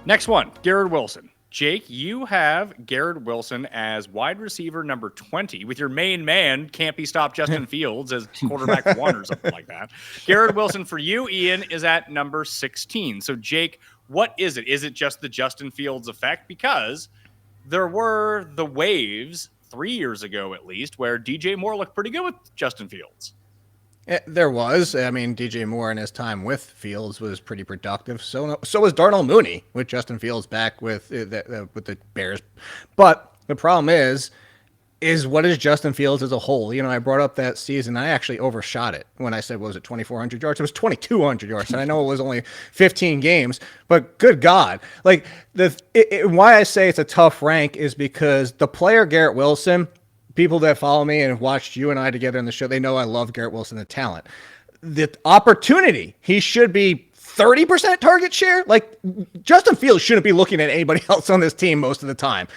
Next one, Garrett Wilson. Jake, you have Garrett Wilson as wide receiver number 20 with your main man, can't be stopped Justin Fields, as quarterback 1 or something like that. Garrett Wilson for you, Ian, is at number 16. So, Jake, what is it? Is it just the Justin Fields effect? Because there were the waves 3 years ago, at least, where DJ Moore looked pretty good with Justin Fields. There was. I mean, DJ Moore in his time with Fields was pretty productive. So was Darnell Mooney with Justin Fields back with the Bears. But the problem is what is Justin Fields as a whole? I brought up that season. I actually overshot it when I said, what was it, 2,400 yards? It was 2,200 yards. And I know it was only 15 games, but good God. Like, why I say it's a tough rank is because the player Garrett Wilson, people that follow me and have watched you and I together on the show, they know I love Garrett Wilson, the talent. The opportunity, he should be 30% target share. Like, Justin Fields shouldn't be looking at anybody else on this team most of the time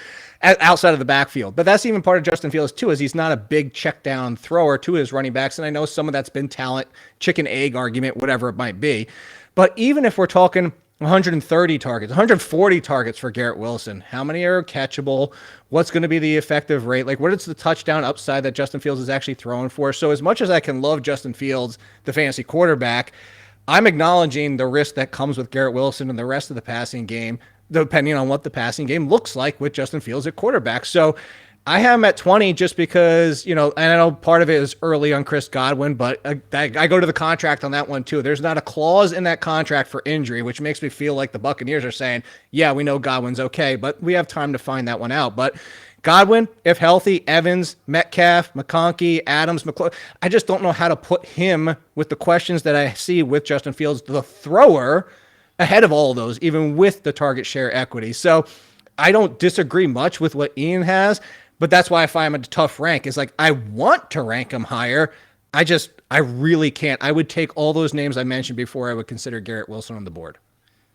outside of the backfield. But that's even part of Justin Fields too, is he's not a big check down thrower to his running backs. And I know some of that's been talent, chicken egg argument, whatever it might be. But even if we're talking 130 targets, 140 targets for Garrett Wilson, how many are catchable? What's going to be the effective rate? Like, what is the touchdown upside that Justin Fields is actually throwing for? So as much as I can love Justin Fields, the fantasy quarterback, I'm acknowledging the risk that comes with Garrett Wilson and the rest of the passing game, depending on what the passing game looks like with Justin Fields at quarterback. So I have him at 20 just because, and I know part of it is early on Chris Godwin, but I go to the contract on that one too. There's not a clause in that contract for injury, which makes me feel like the Buccaneers are saying, yeah, we know Godwin's okay, but we have time to find that one out. But Godwin, if healthy, Evans, Metcalf, McConkey, Adams, McClure, I just don't know how to put him with the questions that I see with Justin Fields, the thrower, ahead of all of those, even with the target share equity. So I don't disagree much with what Ian has, but that's why I find him a tough rank. Is like, I want to rank him higher. I really can't. I would take all those names I mentioned before I would consider Garrett Wilson on the board.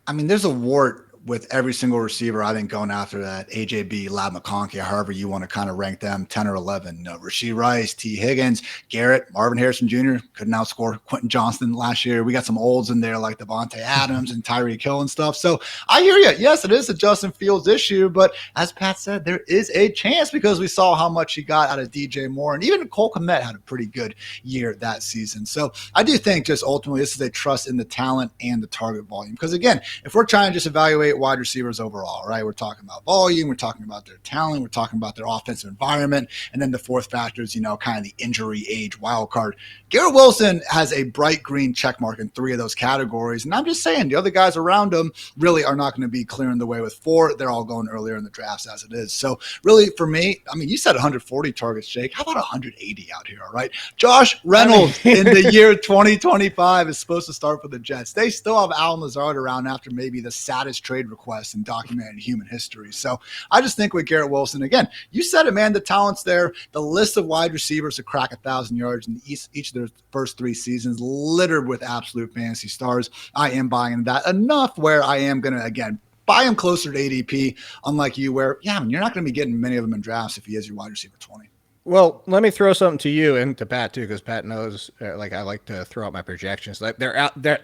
I mean, there's a wart with every single receiver, I think, going after that. AJB, Lab McConkey, however you want to kind of rank them, 10 or 11. No, Rashee Rice, T. Higgins, Garrett, Marvin Harrison Jr. couldn't outscore Quentin Johnston last year. We got some olds in there like Devontae Adams and Tyreek Hill and stuff. So I hear you. Yes, it is a Justin Fields issue, but as Pat said, there is a chance because we saw how much he got out of DJ Moore, and even Cole Kmet had a pretty good year that season. So I do think just ultimately this is a trust in the talent and the target volume. Because again, if we're trying to just evaluate wide receivers overall, right? We're talking about volume, we're talking about their talent, we're talking about their offensive environment, and then the fourth factor is, kind of the injury age wild card. Garrett Wilson has a bright green check mark in 3 of those categories, and I'm just saying the other guys around him really are not going to be clearing the way with 4. They're all going earlier in the drafts as it is. So really, for me, I mean, you said 140 targets, Jake. How about 180 out here, all right? Josh Reynolds in the year 2025 is supposed to start for the Jets. They still have Allen Lazard around after maybe the saddest trade request in documented human history. So I just think with Garrett Wilson, again, you said it, man, the talent's there. The list of wide receivers to crack 1,000 yards in each of their first 3 seasons, littered with absolute fantasy stars. I am buying that enough where I am going to, again, buy him closer to ADP, unlike you where, yeah, I mean, you're not going to be getting many of them in drafts if he is your wide receiver 20. Well, let me throw something to you and to Pat too, because Pat knows, I like to throw out my projections. Like, they're out there.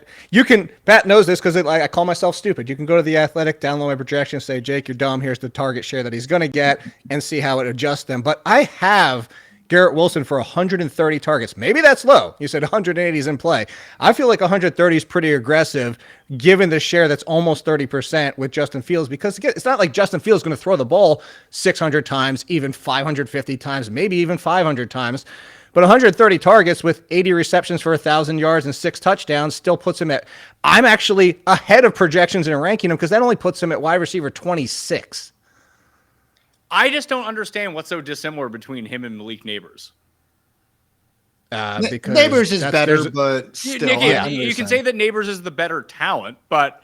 Pat knows this because I call myself stupid. You can go to The Athletic, download my projections, say, Jake, you're dumb. Here's the target share that he's going to get, and see how it adjusts them. But I have Garrett Wilson for 130 targets. Maybe that's low. You said 180 is in play. I feel like 130 is pretty aggressive given the share that's almost 30% with Justin Fields, because again, it's not like Justin Fields is going to throw the ball 600 times, even 550 times, maybe even 500 times. But 130 targets with 80 receptions for 1,000 yards and 6 touchdowns still puts him at, I'm actually ahead of projections in ranking him because that only puts him at wide receiver 26. I just don't understand what's so dissimilar between him and Malik Neighbors. Because Neighbors is better, but still. You can say that Neighbors is the better talent, but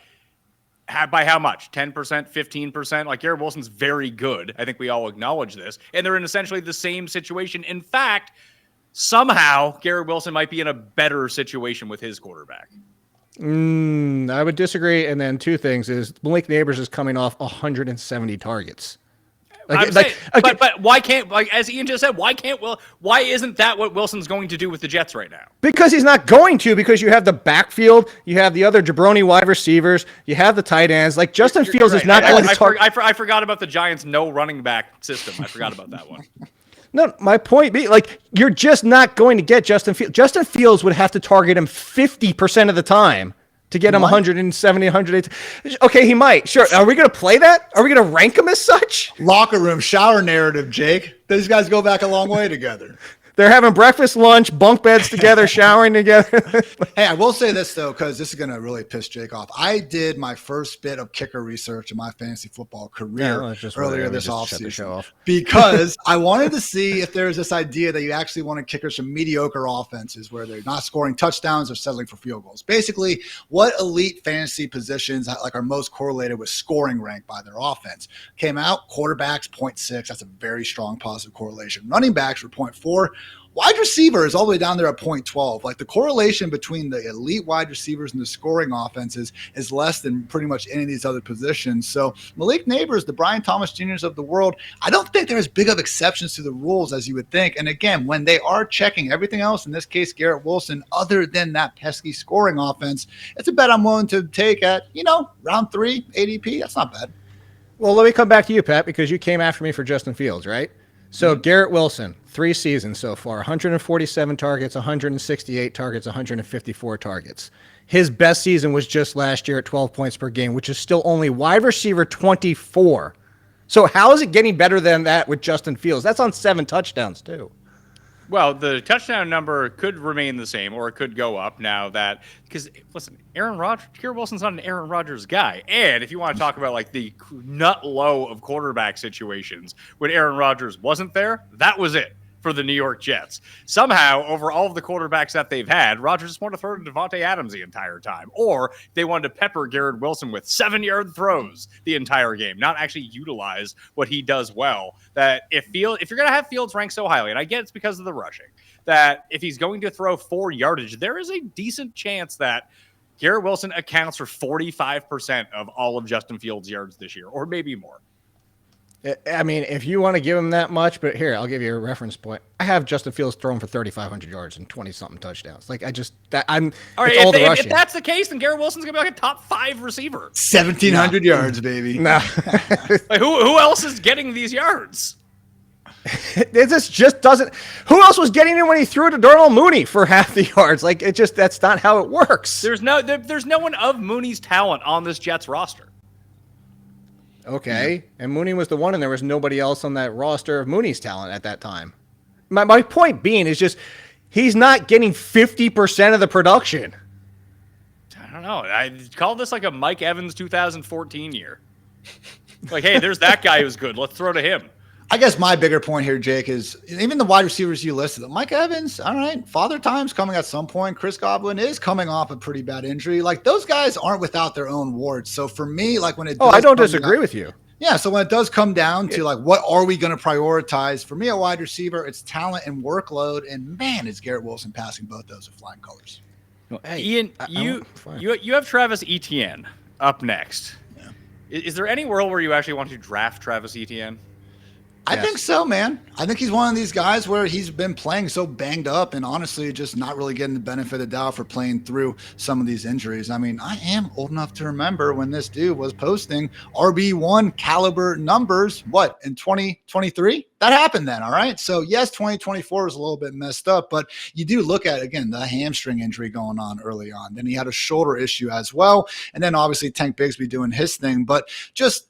by how much? 10%, 15%? Like, Garrett Wilson's very good. I think we all acknowledge this. And they're in essentially the same situation. In fact, somehow Garrett Wilson might be in a better situation with his quarterback. I would disagree. And then 2 things is Malik Neighbors is coming off 170 targets. But why can't, as Ian just said, why isn't that what Wilson's going to do with the Jets right now? Because he's not going to, because you have the backfield, you have the other jabroni wide receivers, you have the tight ends. Like, Justin Fields is not going to target. I forgot about the Giants' no running back system. I forgot about that one. No, my point being, you're just not going to get Justin Fields. Justin Fields would have to target him 50% of the time to get him 170, 180. Okay, he might. Sure. Are we going to play that? Are we going to rank him as such? Locker room shower narrative, Jake. These guys go back a long way together. They're having breakfast, lunch, bunk beds together, showering together. Hey, I will say this, though, because this is going to really piss Jake off. I did my first bit of kicker research in my fantasy football career earlier this offseason because I wanted to see if there's this idea that you actually wanted kickers from mediocre offenses where they're not scoring touchdowns or settling for field goals. Basically, what elite fantasy positions are most correlated with scoring rank by their offense? Came out, quarterbacks, 0.6. That's a very strong positive correlation. Running backs were 0.4. Wide receiver is all the way down there at 0.12. Like the correlation between the elite wide receivers and the scoring offenses is less than pretty much any of these other positions. So Malik Neighbors, the Brian Thomas Jr.'s of the world, I don't think they're as big of exceptions to the rules as you would think. And again, when they are checking everything else, in this case, Garrett Wilson, other than that pesky scoring offense, it's a bet I'm willing to take at, round 3 ADP. That's not bad. Well, let me come back to you, Pat, because you came after me for Justin Fields, right? So Garrett Wilson, 3 seasons so far, 147 targets, 168 targets, 154 targets. His best season was just last year at 12 points per game, which is still only wide receiver 24. So how is it getting better than that with Justin Fields? That's on 7 touchdowns too. Well, the touchdown number could remain the same, or it could go up now that because listen, Garrett Wilson's not an Aaron Rodgers guy, and if you want to talk about like the nut low of quarterback situations when Aaron Rodgers wasn't there, that was it for the New York Jets. Somehow, over all of the quarterbacks that they've had, Rodgers just wanted to throw to Devontae Adams the entire time, or they wanted to pepper Garrett Wilson with 7-yard throws the entire game, not actually utilize what he does well. That if you're going to have Fields ranked so highly, and I get it's because of the rushing, that if he's going to throw 4 yardage, there is a decent chance that Garrett Wilson accounts for 45% of all of Justin Fields' yards this year, or maybe more. I mean, if you want to give him that much, but here, I'll give you a reference point. I have Justin Fields thrown for 3,500 yards and 20-something touchdowns. Like, I'm all right, if that's the case, then Garrett Wilson's going to be like a top 5 receiver. 1,700 yards, baby. No. Like, who else is getting these yards? It just doesn't. Who else was getting it when he threw it to Darnell Mooney for half the yards? Like, that's not how it works. There's no one of Mooney's talent on this Jets roster. Okay, and Mooney was the one, and there was nobody else on that roster of Mooney's talent at that time. My point being is just he's not getting 50% of the production. I don't know. I call this like a Mike Evans 2014 year. Like, hey, there's that guy who's good. Let's throw to him. I guess my bigger point here, Jake, is even the wide receivers you listed. Mike Evans, all right, Father Time's coming at some point. Chris Godwin is coming off a pretty bad injury. Like, those guys aren't without their own wards. So for me, like when it I don't disagree with you. Yeah, so when it does come down to like what are we going to prioritize? For me, a wide receiver, it's talent and workload. And man, is Garrett Wilson passing both those with flying colors. Hey, Ian, you have Travis Etienne up next. Yeah. Is there any world where you actually want to draft Travis Etienne? I think so, man. I think he's one of these guys where he's been playing so banged up and honestly just not really getting the benefit of the doubt for playing through some of these injuries. I mean, I am old enough to remember when this dude was posting RB1 caliber numbers, in 2023? That happened then, all right? So, yes, 2024 was a little bit messed up, but you do look at, again, the hamstring injury going on early on. Then he had a shoulder issue as well. And then obviously Tank Bigsby doing his thing. But just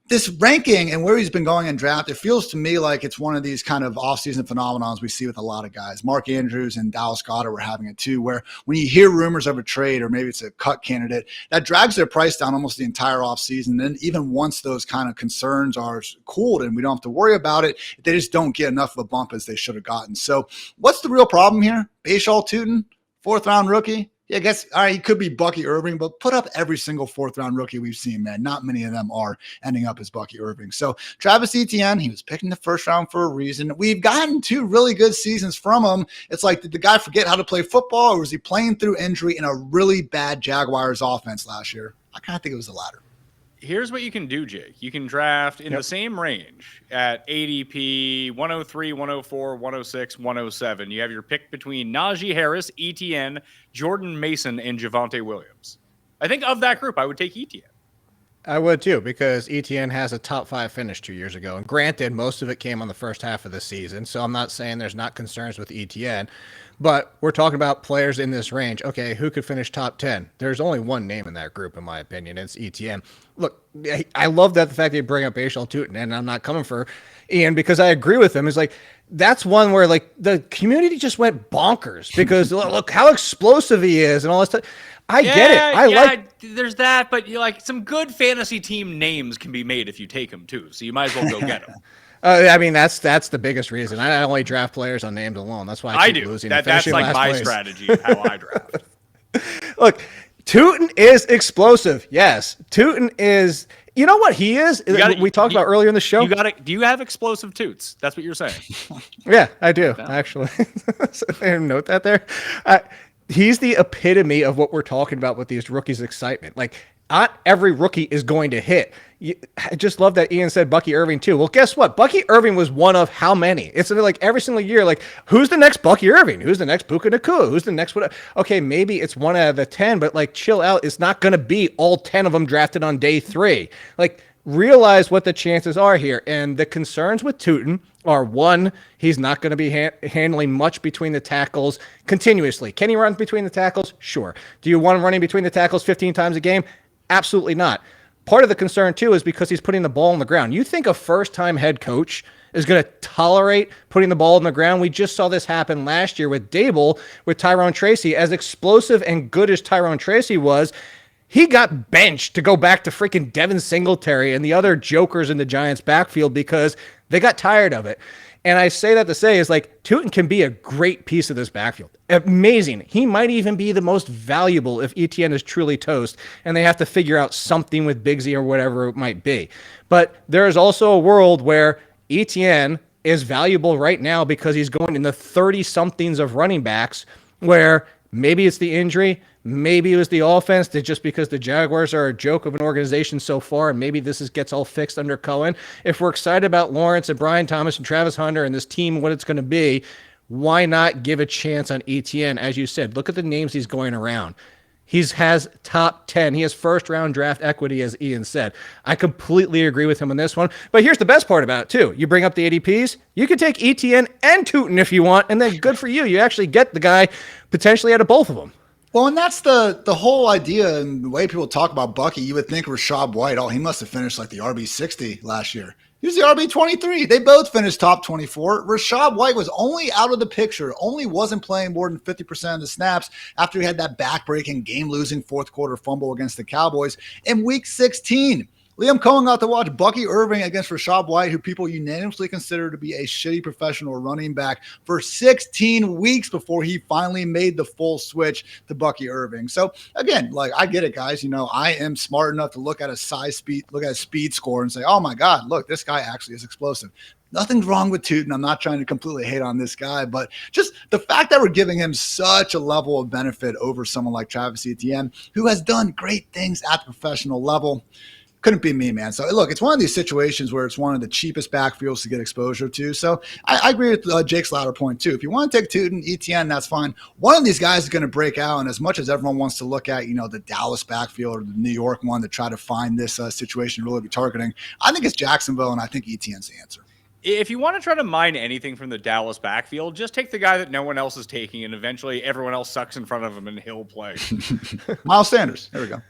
this ranking and where he's been going in draft, it feels to me like it's one of these kind of offseason phenomenons we see with a lot of guys. Mark Andrews and Dallas Goedert were having it too, where when you hear rumors of a trade or maybe it's a cut candidate, that drags their price down almost the entire offseason. And even once those kind of concerns are cooled and we don't have to worry about it, they just don't get enough of a bump as they should have gotten. So what's the real problem here? Bashaw Tutin, 4th-round rookie. Yeah, I guess, all right, he could be Bucky Irving, but put up every single 4th-round rookie we've seen, man. Not many of them are ending up as Bucky Irving. So Travis Etienne, he was picking the 1st round for a reason. We've gotten 2 really good seasons from him. It's like, did the guy forget how to play football, or was he playing through injury in a really bad Jaguars offense last year? I kind of think it was the latter. Here's what you can do, Jake. You can draft in the same range at ADP 103, 104, 106, 107. You have your pick between Najee Harris, Etienne, Jordan Mason, and Javonte Williams. I think of that group, I would take Etienne. I would too, because Etienne has a top 5 finish 2 years ago. And granted, most of it came on the first half of the season. So I'm not saying there's not concerns with Etienne, but we're talking about players in this range. Okay, who could finish top 10? There's only one name in that group, in my opinion. It's Etienne. Look, I love that the fact that you bring up Bashal Tootin, and I'm not coming for Ian because I agree with him. It's like, that's one where like the community just went bonkers because look how explosive he is and all this stuff. I get it. I like. There's that, but you like some good fantasy team names can be made if you take them too. So you might as well go get them. I mean, that's the biggest reason. I only draft players on names alone. That's why I keep do. losing. That's like my strategy of how I draft. Look, Tootin is explosive. Yes, Tootin is. You know what he is? We talked about earlier in the show. Do you have explosive toots? That's what you're saying. Yeah, I do actually. So note that there. He's the epitome of what we're talking about with these rookies' excitement. Like, not every rookie is going to hit. I just love that Ian said Bucky Irving too. Well, guess what? Bucky Irving was one of how many? It's like every single year, like, who's the next Bucky Irving? Who's the next Puka Nacua? Who's the next what? Okay, maybe it's 1 out of the 10, but like, chill out. It's not going to be all 10 of them drafted on day 3. Like, realize what the chances are here. And the concerns with Tootin are, 1, he's not going to be handling much between the tackles continuously. Can he run between the tackles? Sure. Do you want him running between the tackles 15 times a game? Absolutely not. Part of the concern, too, is because he's putting the ball on the ground. You think a first-time head coach is going to tolerate putting the ball on the ground? We just saw this happen last year with Dable, with Tyrone Tracy. As explosive and good as Tyrone Tracy was, he got benched to go back to freaking Devin Singletary and the other jokers in the Giants' backfield because they got tired of it. And I say that to say is like, Tootin can be a great piece of this backfield. Amazing. He might even be the most valuable if Etienne is truly toast and they have to figure out something with Bigsy or whatever it might be. But there is also a world where Etienne is valuable right now because he's going in the 30-somethings of running backs where maybe it's the injury, maybe it was the offense, that just because the Jaguars are a joke of an organization so far, and maybe this gets all fixed under Cohen. If we're excited about Lawrence and Brian Thomas and Travis Hunter and this team, what it's going to be, why not give a chance on Etienne? As you said, look at the names he's going around. He has top 10. He has first-round draft equity, as Ian said. I completely agree with him on this one. But here's the best part about it, too. You bring up the ADPs, you can take Etienne and Tootin if you want, and then good for you. You actually get the guy potentially out of both of them. Well, and that's the whole idea and the way people talk about Bucky. You would think Rashad White, he must have finished like the RB60 last year. He was the RB23. They both finished top 24. Rashad White was only out of the picture, only wasn't playing more than 50% of the snaps after he had that back-breaking, game-losing fourth-quarter fumble against the Cowboys in Week 16. Liam Cohen got to watch Bucky Irving against Rashad White, who people unanimously consider to be a shitty professional running back, for 16 weeks before he finally made the full switch to Bucky Irving. So again, like, I get it, guys. I am smart enough to look at a speed score and say, oh my God, look, this guy actually is explosive. Nothing's wrong with Tootin. I'm not trying to completely hate on this guy, but just the fact that we're giving him such a level of benefit over someone like Travis Etienne, who has done great things at the professional level. Couldn't be me, man. So, look, it's one of these situations where it's one of the cheapest backfields to get exposure to. So, I agree with Jake's latter point, too. If you want to take Tootin, Etienne, that's fine. One of these guys is going to break out, and as much as everyone wants to look at, the Dallas backfield or the New York one to try to find this situation really be targeting, I think it's Jacksonville, and I think Etienne's the answer. If you want to try to mine anything from the Dallas backfield, just take the guy that no one else is taking, and eventually everyone else sucks in front of him, and he'll play. Miles Sanders. There we go.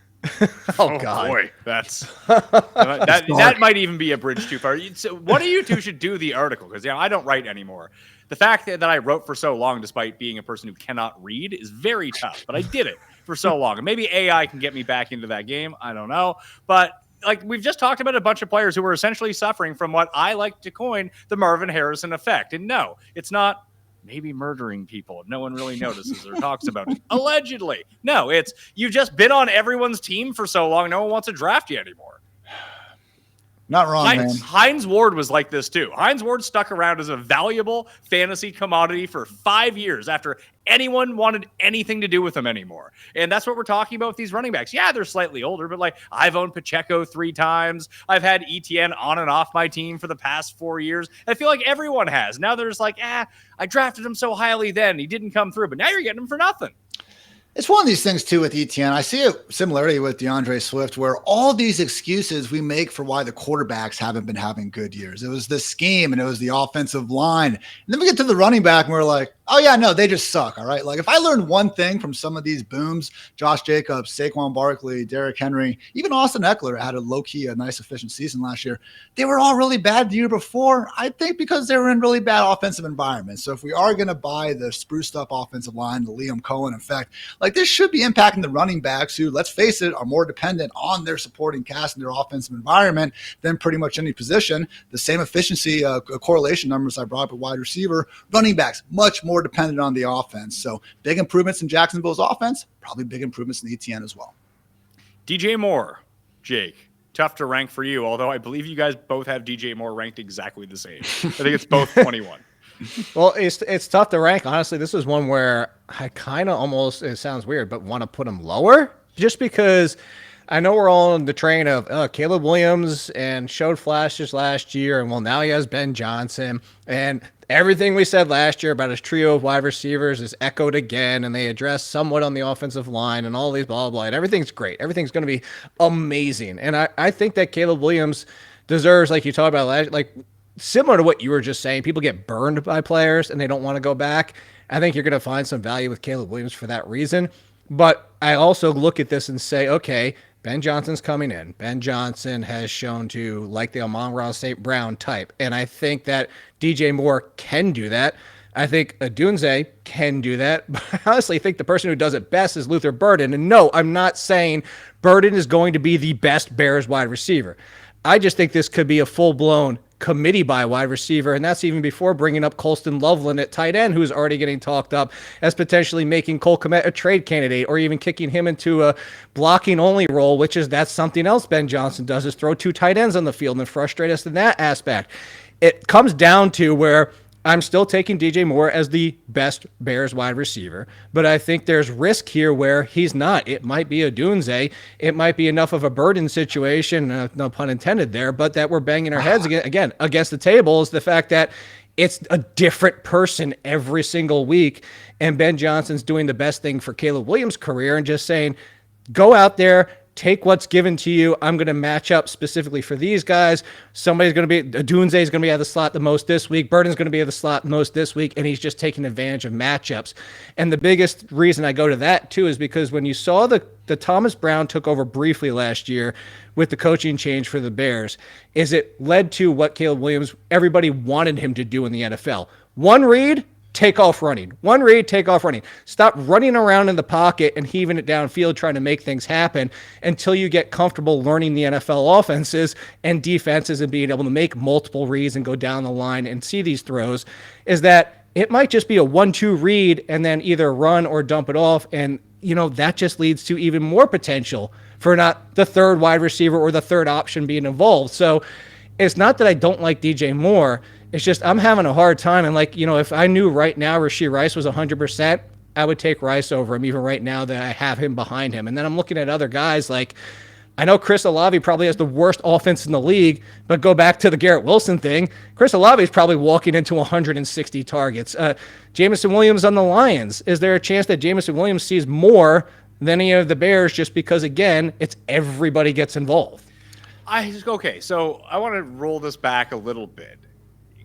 Oh God! Boy, that might even be a bridge too far. So one of you two should do the article because I don't write anymore. The fact that I wrote for so long, despite being a person who cannot read, is very tough. But I did it for so long, and maybe AI can get me back into that game. I don't know, but like we've just talked about a bunch of players who are essentially suffering from what I like to coin the Marvin Harrison effect. And no, it's not. Maybe murdering people if no one really notices or talks about it. Allegedly. No, it's you've just been on everyone's team for so long, no one wants to draft you anymore. Not wrong, man. Hines Ward was like this too. Hines Ward stuck around as a valuable fantasy commodity for 5 years after anyone wanted anything to do with him anymore. And that's what we're talking about with these running backs. Yeah, they're slightly older, but like I've owned Pacheco 3 times. I've had Etienne on and off my team for the past 4 years. I feel like everyone has. Now there's like, I drafted him so highly then. He didn't come through, but now you're getting him for nothing. It's one of these things too with Etienne. I see a similarity with DeAndre Swift, where all these excuses we make for why the quarterbacks haven't been having good years. It was the scheme and it was the offensive line. And then we get to the running back and we're like, oh yeah, no, they just suck. All right. Like if I learned one thing from some of these booms, Josh Jacobs, Saquon Barkley, Derrick Henry, even Austin Eckler had a low-key, a nice efficient season last year. They were all really bad the year before, I think because they were in really bad offensive environments. So if we are going to buy the spruced up offensive line, the Liam Cohen effect, like this should be impacting the running backs who, let's face it, are more dependent on their supporting cast and their offensive environment than pretty much any position. The same efficiency correlation numbers I brought up at wide receiver, running backs, much more dependent on the offense. So big improvements in Jacksonville's offense, probably big improvements in ETN as well. DJ Moore, Jake, tough to rank for you, although I believe you guys both have DJ Moore ranked exactly the same. I think it's both 21. Well, it's tough to rank. Honestly, this is one where I kind of almost, it sounds weird, but want to put him lower just because I know we're all on the train of Caleb Williams and showed flashes last year. And well, now he has Ben Johnson, and everything we said last year about his trio of wide receivers is echoed again. And they address somewhat on the offensive line and all these blah, blah, and everything's great. Everything's going to be amazing. And I think that Caleb Williams deserves, like you talked about last, like, similar to what you were just saying, people get burned by players and they don't want to go back. I think you're going to find some value with Caleb Williams for that reason. But I also look at this and say, okay, Ben Johnson's coming in. Ben Johnson has shown to like the Amon-Ra St. Brown type. And I think that DJ Moore can do that. I think Odunze can do that. But I honestly think the person who does it best is Luther Burden. And no, I'm not saying Burden is going to be the best Bears wide receiver. I just think this could be a full-blown committee by wide receiver, and that's even before bringing up Colston Loveland at tight end, who's already getting talked up as potentially making Cole Kmet a trade candidate, or even kicking him into a blocking-only role, which is that's something else Ben Johnson does, is throw two tight ends on the field and frustrate us in that aspect. It comes down to where I'm still taking DJ Moore as the best Bears wide receiver, but I think there's risk here where he's not. It might be a Dunze. It might be enough of a burden situation, no pun intended there, but that we're banging our heads again against the table is the fact that it's a different person every single week, and Ben Johnson's doing the best thing for Caleb Williams' career and just saying, go out there, take what's given to you. I'm going to match up specifically for these guys. Somebody's going to be, Dunze is going to be out of the slot the most this week. Burden's going to be out of the slot the most this week, and he's just taking advantage of matchups. And the biggest reason I go to that, too, is because when you saw the Thomas Brown took over briefly last year with the coaching change for the Bears, is it led to what Caleb Williams, everybody wanted him to do in the NFL. One read, take off running. One read, take off running. Stop running around in the pocket and heaving it downfield trying to make things happen until you get comfortable learning the NFL offenses and defenses and being able to make multiple reads and go down the line and see these throws, is that it might just be a 1-2 read and then either run or dump it off. And, that just leads to even more potential for not the third wide receiver or the third option being involved. So it's not that I don't like DJ Moore. It's just I'm having a hard time. And if I knew right now Rashee Rice was 100%, I would take Rice over him even right now that I have him behind him. And then I'm looking at other guys like, I know Chris Olave probably has the worst offense in the league, but go back to the Garrett Wilson thing. Chris Olave is probably walking into 160 targets. Jameson Williams on the Lions. Is there a chance that Jameson Williams sees more than any of the Bears just because, again, it's everybody gets involved? Okay, so I want to roll this back a little bit.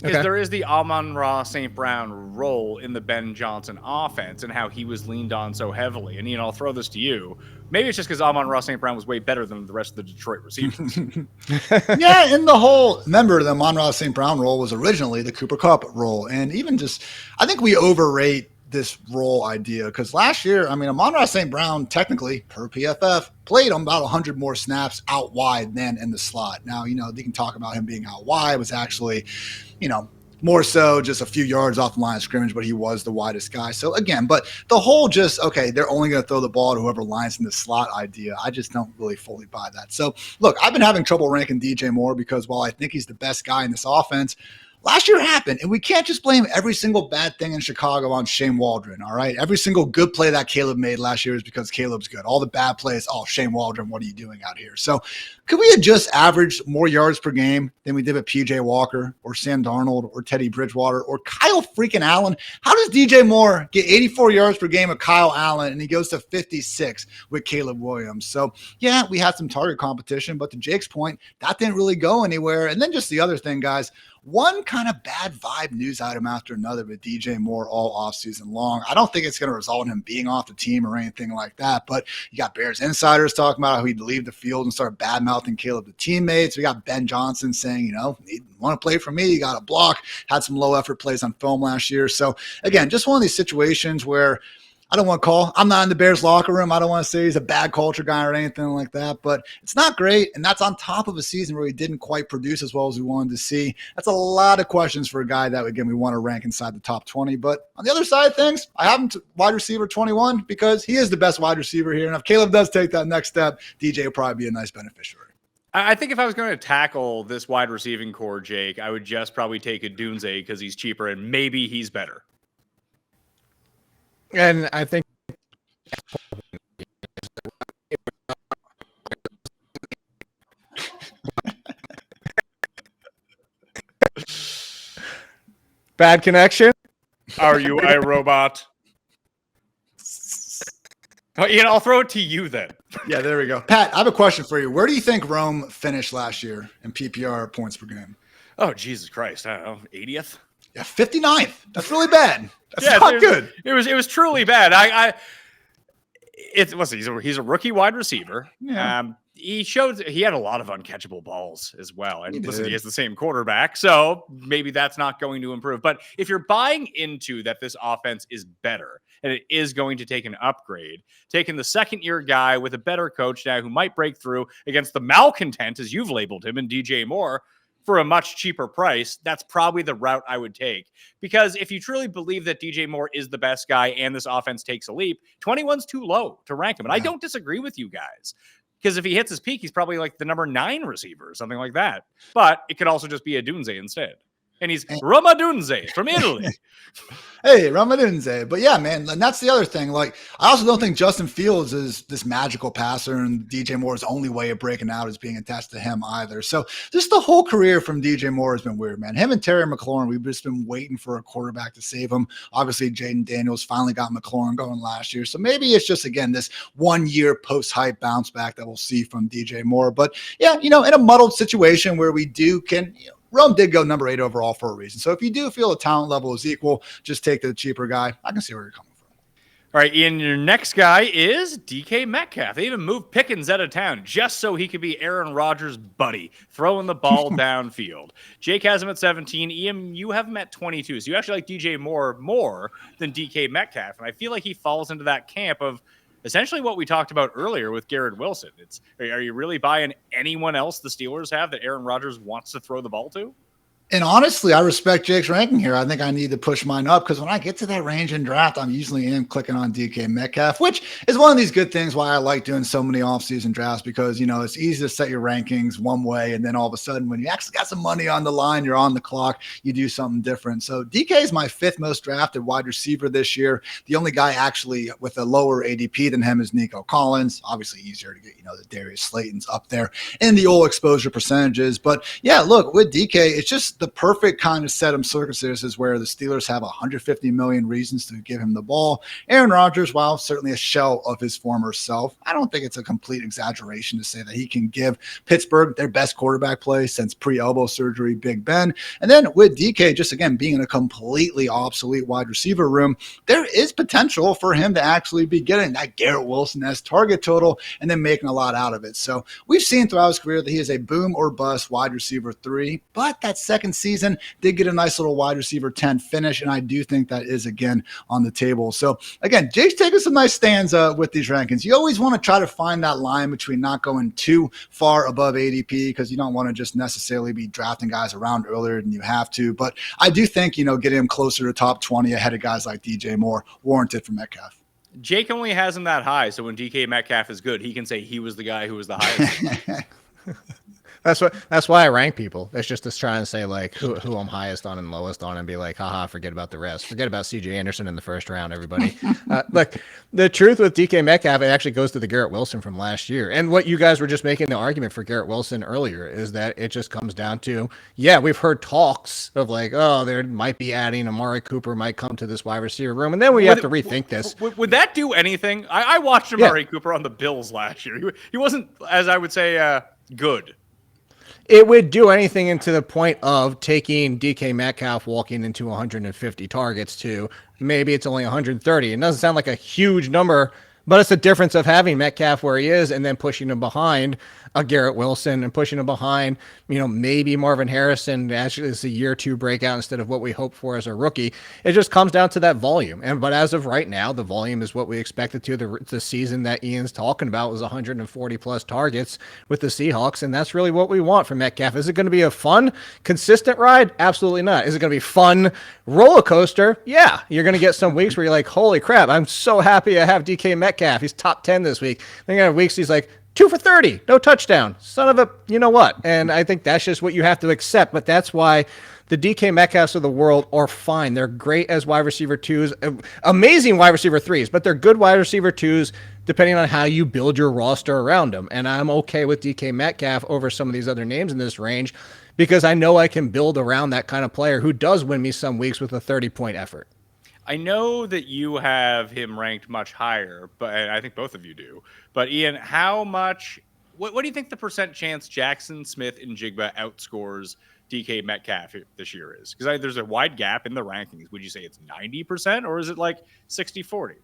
Because there is the Amon-Ra St. Brown role in the Ben Johnson offense and how he was leaned on so heavily. And, I'll throw this to you. Maybe it's just because Amon-Ra St. Brown was way better than the rest of the Detroit receivers. Yeah, in the whole, remember the Amon-Ra St. Brown role was originally the Cooper Kupp role. And even just, I think we overrate this role idea because last year, Amon-Ra St. Brown technically per PFF played on about 100 more snaps out wide than in the slot. Now, you can talk about him being out wide. It was actually, more so just a few yards off the line of scrimmage, but he was the widest guy. So again, but the whole they're only going to throw the ball to whoever lines in the slot idea, I just don't really fully buy that. So look, I've been having trouble ranking DJ Moore because while I think he's the best guy in this offense, last year happened, and we can't just blame every single bad thing in Chicago on Shane Waldron, all right? Every single good play that Caleb made last year is because Caleb's good. All the bad plays, oh, Shane Waldron, what are you doing out here? So could we have just averaged more yards per game than we did with P.J. Walker or Sam Darnold or Teddy Bridgewater or Kyle freaking Allen? How does DJ Moore get 84 yards per game with Kyle Allen and he goes to 56 with Caleb Williams? So, yeah, we had some target competition, but to Jake's point, that didn't really go anywhere. And then just the other thing, guys, one kind of bad vibe news item after another with DJ Moore all offseason long. I don't think it's going to result in him being off the team or anything like that, but you got Bears insiders talking about how he'd leave the field and start bad-mouthing Caleb to teammates. We got Ben Johnson saying, you want to play for me, you got a block, had some low-effort plays on film last year. So, again, just one of these situations where I don't want to call. I'm not in the Bears locker room. I don't want to say he's a bad culture guy or anything like that, but it's not great. And that's on top of a season where he didn't quite produce as well as we wanted to see. That's a lot of questions for a guy that, again, we want to rank inside the top 20. But on the other side of things, I have him to wide receiver 21 because he is the best wide receiver here. And if Caleb does take that next step, DJ will probably be a nice beneficiary. I think if I was going to tackle this wide receiving core, Jake, I would just probably take a Dunze because he's cheaper and maybe he's better. And I think bad connection. Are you a robot? Oh, Ian, I'll throw it to you then. Yeah, there we go. Pat, I have a question for you. Where do you think Rome finished last year in PPR points per game? Oh, Jesus Christ. I don't know. 80th? Yeah, 59th. That's really bad. That's not good. It was truly bad. He's a rookie wide receiver. Yeah. He had a lot of uncatchable balls as well. And listen, he has the same quarterback, so maybe that's not going to improve. But if you're buying into that this offense is better and it is going to take an upgrade, taking the second-year guy with a better coach now who might break through against the malcontent, as you've labeled him, and DJ Moore, for a much cheaper price, that's probably the route I would take. Because if you truly believe that DJ Moore is the best guy and this offense takes a leap, 21's too low to rank him. And I don't disagree with you guys. Because if he hits his peak, he's probably like the number 9 receiver or something like that. But it could also just be a Dunze instead. And he's Roma Dunze from Italy. Hey, Ramadunze. But yeah, man, and that's the other thing. Like, I also don't think Justin Fields is this magical passer, and DJ Moore's only way of breaking out is being attached to him either. So just the whole career from DJ Moore has been weird, man. Him and Terry McLaurin, we've just been waiting for a quarterback to save him. Obviously, Jaden Daniels finally got McLaurin going last year. So maybe it's just, again, this 1 year post-hype bounce back that we'll see from DJ Moore. But yeah, in a muddled situation where we Rome did go number 8 overall for a reason. So if you do feel the talent level is equal, just take the cheaper guy. I can see where you're coming from. All right, Ian, your next guy is DK Metcalf. They even moved Pickens out of town just so he could be Aaron Rodgers' buddy, throwing the ball downfield. Jake has him at 17. Ian, you have him at 22. So you actually like DJ Moore more than DK Metcalf. And I feel like he falls into that camp of essentially what we talked about earlier with Garrett Wilson. Are you really buying anyone else the Steelers have that Aaron Rodgers wants to throw the ball to? And honestly, I respect Jake's ranking here. I think I need to push mine up because when I get to that range in draft, I'm usually clicking on DK Metcalf, which is one of these good things why I like doing so many offseason drafts because, it's easy to set your rankings one way. And then all of a sudden, when you actually got some money on the line, you're on the clock, you do something different. So DK is my 5th most drafted wide receiver this year. The only guy actually with a lower ADP than him is Nico Collins. Obviously easier to get, the Darius Slayton's up there in the old exposure percentages. But yeah, look, with DK, it's just the perfect kind of set of circumstances where the Steelers have 150 million reasons to give him the ball. Aaron Rodgers, while certainly a shell of his former self, I don't think it's a complete exaggeration to say that he can give Pittsburgh their best quarterback play since pre-elbow surgery, Big Ben. And then with DK, just again, being in a completely obsolete wide receiver room, there is potential for him to actually be getting that Garrett Wilson-esque target total and then making a lot out of it. So we've seen throughout his career that he is a boom or bust wide receiver 3, but that second season did get a nice little wide receiver 10 finish, and I do think that is again on the table. So again, Jake's taking some nice stands with these rankings. You always want to try to find that line between not going too far above ADP because you don't want to just necessarily be drafting guys around earlier than you have to. But I do think, getting him closer to top 20 ahead of guys like DJ Moore warranted for Metcalf. Jake only has him that high, so when DK Metcalf is good, he can say he was the guy who was the highest. That's why I rank people. That's just us trying to say like who I'm highest on and lowest on, and be like, haha, forget about the rest. Forget about CJ Anderson in the first round, everybody. Look, the truth with DK Metcalf, it actually goes to the Garrett Wilson from last year. And what you guys were just making the argument for Garrett Wilson earlier is that it just comes down to, yeah, we've heard talks of like, oh, there might be adding Amari Cooper might come to this wide receiver room, and then we have to rethink this. Would that do anything? I watched Amari Cooper on the Bills last year. He wasn't, as I would say, good. It would do anything into the point of taking DK Metcalf walking into 150 targets to maybe it's only 130. It doesn't sound like a huge number, but it's the difference of having Metcalf where he is and then pushing him behind a Garrett Wilson and pushing him behind, maybe Marvin Harrison. Actually, it's a year two breakout instead of what we hoped for as a rookie. It just comes down to that volume. But as of right now, the volume is what we expected to. The season that Ian's talking about was 140 plus targets with the Seahawks, and that's really what we want from Metcalf. Is it going to be a fun, consistent ride? Absolutely not. Is it going to be fun roller coaster? Yeah. You're going to get some weeks where you're like, holy crap, I'm so happy I have DK Metcalf. He's top 10 this week. Then you have weeks he's like, 2 for 30, no touchdown. Son of a, you know what? And I think that's just what you have to accept. But that's why the DK Metcalfs of the world are fine. They're great as wide receiver twos, amazing wide receiver threes, but they're good wide receiver twos depending on how you build your roster around them. And I'm okay with DK Metcalf over some of these other names in this range because I know I can build around that kind of player who does win me some weeks with a 30-point effort. I know that you have him ranked much higher, but and I think both of you do. But Ian, what do you think the percent chance Jackson Smith and Jigba outscores DK Metcalf this year is? Because there's a wide gap in the rankings. Would you say it's 90% or is it like 60-40?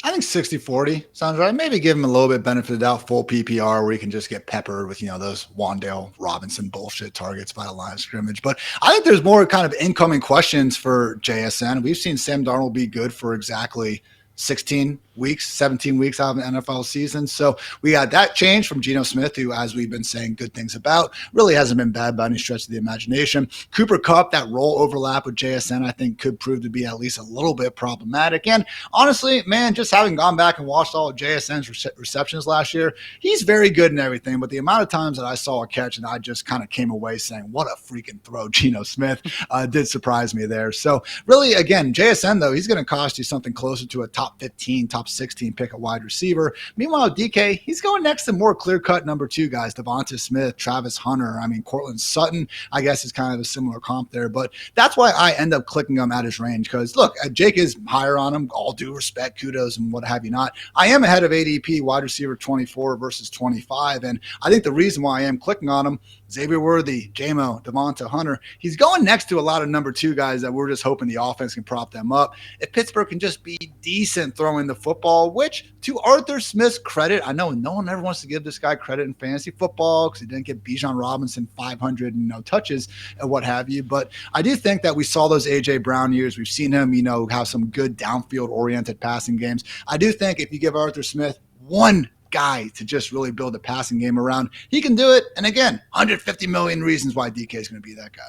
I think 60-40 sounds right. Maybe give him a little bit benefit of the doubt, full PPR, where he can just get peppered with, those Wan'Dale Robinson bullshit targets by the line of scrimmage. But I think there's more kind of incoming questions for JSN. We've seen Sam Darnold be good for exactly 16 weeks, 17 weeks out of an NFL season. So we got that change from Geno Smith, who, as we've been saying good things about, really hasn't been bad by any stretch of the imagination. Cooper Kupp, that role overlap with JSN, I think could prove to be at least a little bit problematic. And honestly, man, just having gone back and watched all of JSN's receptions last year, he's very good in everything. But the amount of times that I saw a catch and I just kind of came away saying, what a freaking throw Geno Smith did surprise me there. So really, again, JSN, though, he's going to cost you something closer to a top 15, top 16 pick at wide receiver. Meanwhile, DK, he's going next to more clear-cut number 2 guys, Devonta Smith, Travis Hunter. I mean, Cortland Sutton, I guess, is kind of a similar comp there. But that's why I end up clicking him at his range because, look, Jake is higher on him, all due respect, kudos, and what have you not. I am ahead of ADP, wide receiver 24 versus 25, and I think the reason why I am clicking on him, Xavier Worthy, J-Mo, Devonta Hunter, he's going next to a lot of number 2 guys that we're just hoping the offense can prop them up. If Pittsburgh can just be decent throwing the football, which to Arthur Smith's credit, I know no one ever wants to give this guy credit in fantasy football because he didn't get Bijan Robinson 500 touches and what have you. But I do think that we saw those A.J. Brown years. We've seen him, have some good downfield-oriented passing games. I do think if you give Arthur Smith one guy to just really build a passing game around, he can do it. And again, 150 million reasons why DK is going to be that guy.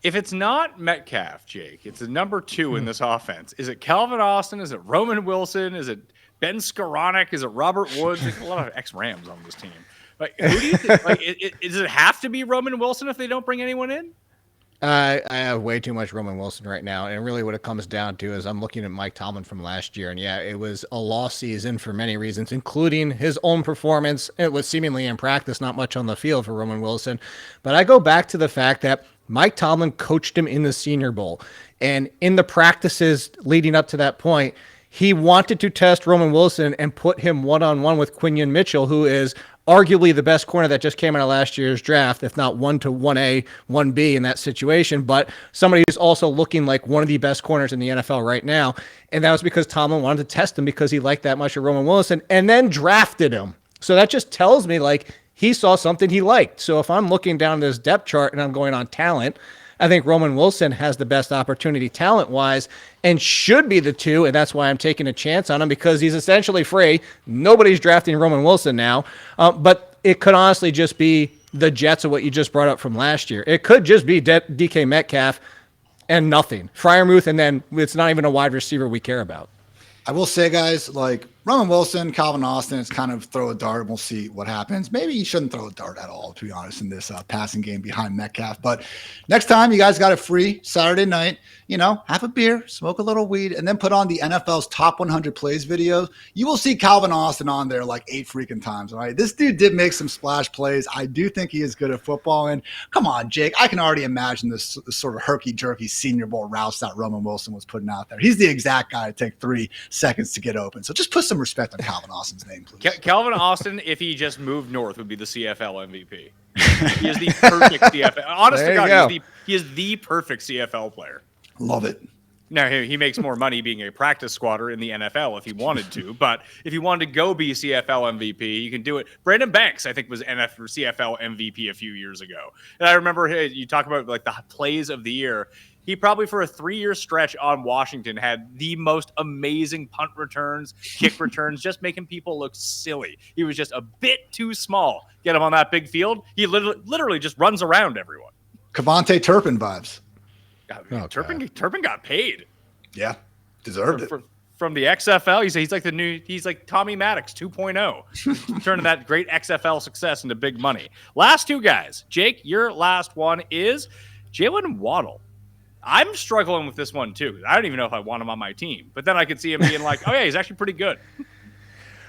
If it's not Metcalf, Jake, it's a number 2 in this offense. Is it Calvin Austin? Is it Roman Wilson? Is it Ben Skoranek? Is it Robert Woods? There's a lot of ex-Rams on this team. Like, who do you think? Does it have to be Roman Wilson if they don't bring anyone in? I have way too much Roman Wilson right now, and really what it comes down to is I'm looking at Mike Tomlin from last year, and yeah, it was a lost season for many reasons, including his own performance. It was seemingly in practice, not much on the field for Roman Wilson, but I go back to the fact that Mike Tomlin coached him in the Senior Bowl, and in the practices leading up to that point, he wanted to test Roman Wilson and put him one-on-one with Quinion Mitchell, who is arguably the best corner that just came out of last year's draft, if not 1 to 1A, 1B in that situation, but somebody who's also looking like one of the best corners in the NFL right now. And that was because Tomlin wanted to test him because he liked that much of Roman Wilson and then drafted him. So that just tells me he saw something he liked. So if I'm looking down this depth chart and I'm going on talent, I think Roman Wilson has the best opportunity talent-wise and should be the 2, and that's why I'm taking a chance on him because he's essentially free. Nobody's drafting Roman Wilson now, but it could honestly just be the Jets of what you just brought up from last year. It could just be DK Metcalf and nothing. Freiermuth, and then it's not even a wide receiver we care about. I will say, guys, Roman Wilson, Calvin Austin, it's kind of throw a dart and we'll see what happens. Maybe you shouldn't throw a dart at all, to be honest, in this passing game behind Metcalf. But next time you guys got it free Saturday night, have a beer, smoke a little weed, and then put on the NFL's top 100 plays video. You will see Calvin Austin on there like 8 freaking times, all right? This dude did make some splash plays. I do think he is good at football. And come on, Jake, I can already imagine this sort of herky-jerky Senior Bowl routes that Roman Wilson was putting out there. He's the exact guy to take 3 seconds to get open. So just put some respect on Calvin Austin's name, please. Calvin Austin, if he just moved north, would be the CFL MVP. He is the perfect CFL. Honest to God, he is the perfect CFL player. Love it. Now, he makes more money being a practice squatter in the NFL if he wanted to, but if he wanted to go be CFL MVP, you can do it. Brandon Banks, I think, was CFL MVP a few years ago. And I remember you talk about like the plays of the year. He probably for a 3-year stretch on Washington had the most amazing punt returns, kick returns, just making people look silly. He was just a bit too small. Get him on that big field. He literally just runs around everyone. Cavante Turpin vibes. Turpin got paid. Yeah, deserved it. From the XFL, he's like Tommy Maddox 2.0, turning that great XFL success into big money. Last 2 guys. Jake, your last one is Jaylen Waddle. I'm struggling with this one too. I don't even know if I want him on my team, but then I could see him being like, oh yeah, he's actually pretty good.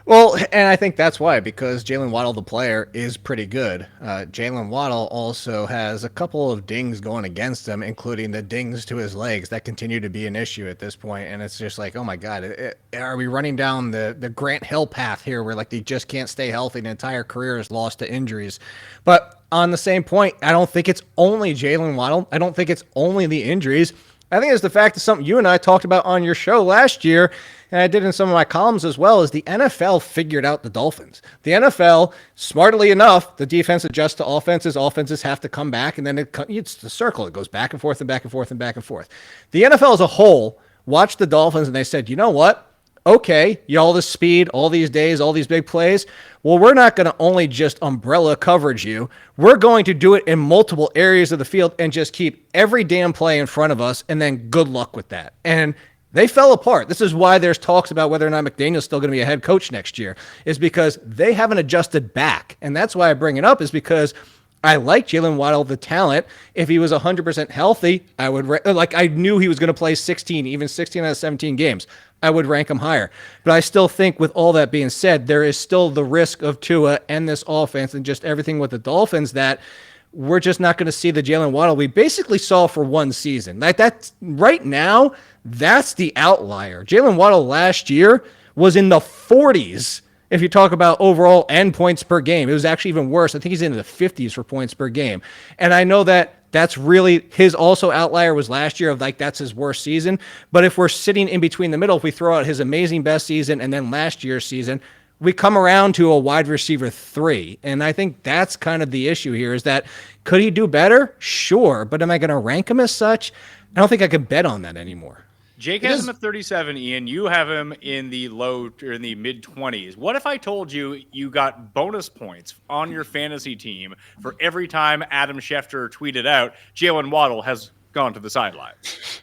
Well, and I think that's why, because Jaylen Waddle, the player, is pretty good. Jaylen Waddle also has a couple of dings going against him, including the dings to his legs that continue to be an issue at this point. And it's just like, oh my God, are we running down the Grant Hill path here where like they just can't stay healthy and the entire career is lost to injuries? But on the same point, I don't think it's only Jaylen Waddle. I don't think it's only the injuries. I think it's the fact that something you and I talked about on your show last year, and I did in some of my columns as well, is the NFL figured out the Dolphins. The NFL, smartly enough, the defense adjusts to offenses. Offenses have to come back, and then it's the circle. It goes back and forth and back and forth and back and forth. The NFL as a whole watched the Dolphins, and they said, you know what? Okay, all this speed, all these days, all these big plays. Well, we're not going to only just umbrella coverage you. We're going to do it in multiple areas of the field and just keep every damn play in front of us, and then good luck with that. And they fell apart. This is why there's talks about whether or not McDaniel's still going to be a head coach next year, is because they haven't adjusted back. And that's why I bring it up, is because I like Jaylen Waddle, the talent. If he was 100% healthy, I knew he was going to play 16 out of 17 games. I would rank him higher. But I still think, with all that being said, there is still the risk of Tua and this offense and just everything with the Dolphins that we're just not going to see the Jaylen Waddle we basically saw for one season. Like, that's right now, that's the outlier. Jaylen Waddle last year was in the 40s. If you talk about overall and points per game, it was actually even worse. I think he's in the 50s for points per game. And I know that that's really his also outlier was last year of like, that's his worst season. But if we're sitting in between the middle, if we throw out his amazing best season and then last year's season, we come around to a wide receiver 3. And I think that's kind of the issue here, is that could he do better? Sure. But am I going to rank him as such? I don't think I could bet on that anymore. Jake has him at 37, Ian. You have him in the mid-20s. What if I told you you got bonus points on your fantasy team for every time Adam Schefter tweeted out Jaylen Waddle has gone to the sidelines?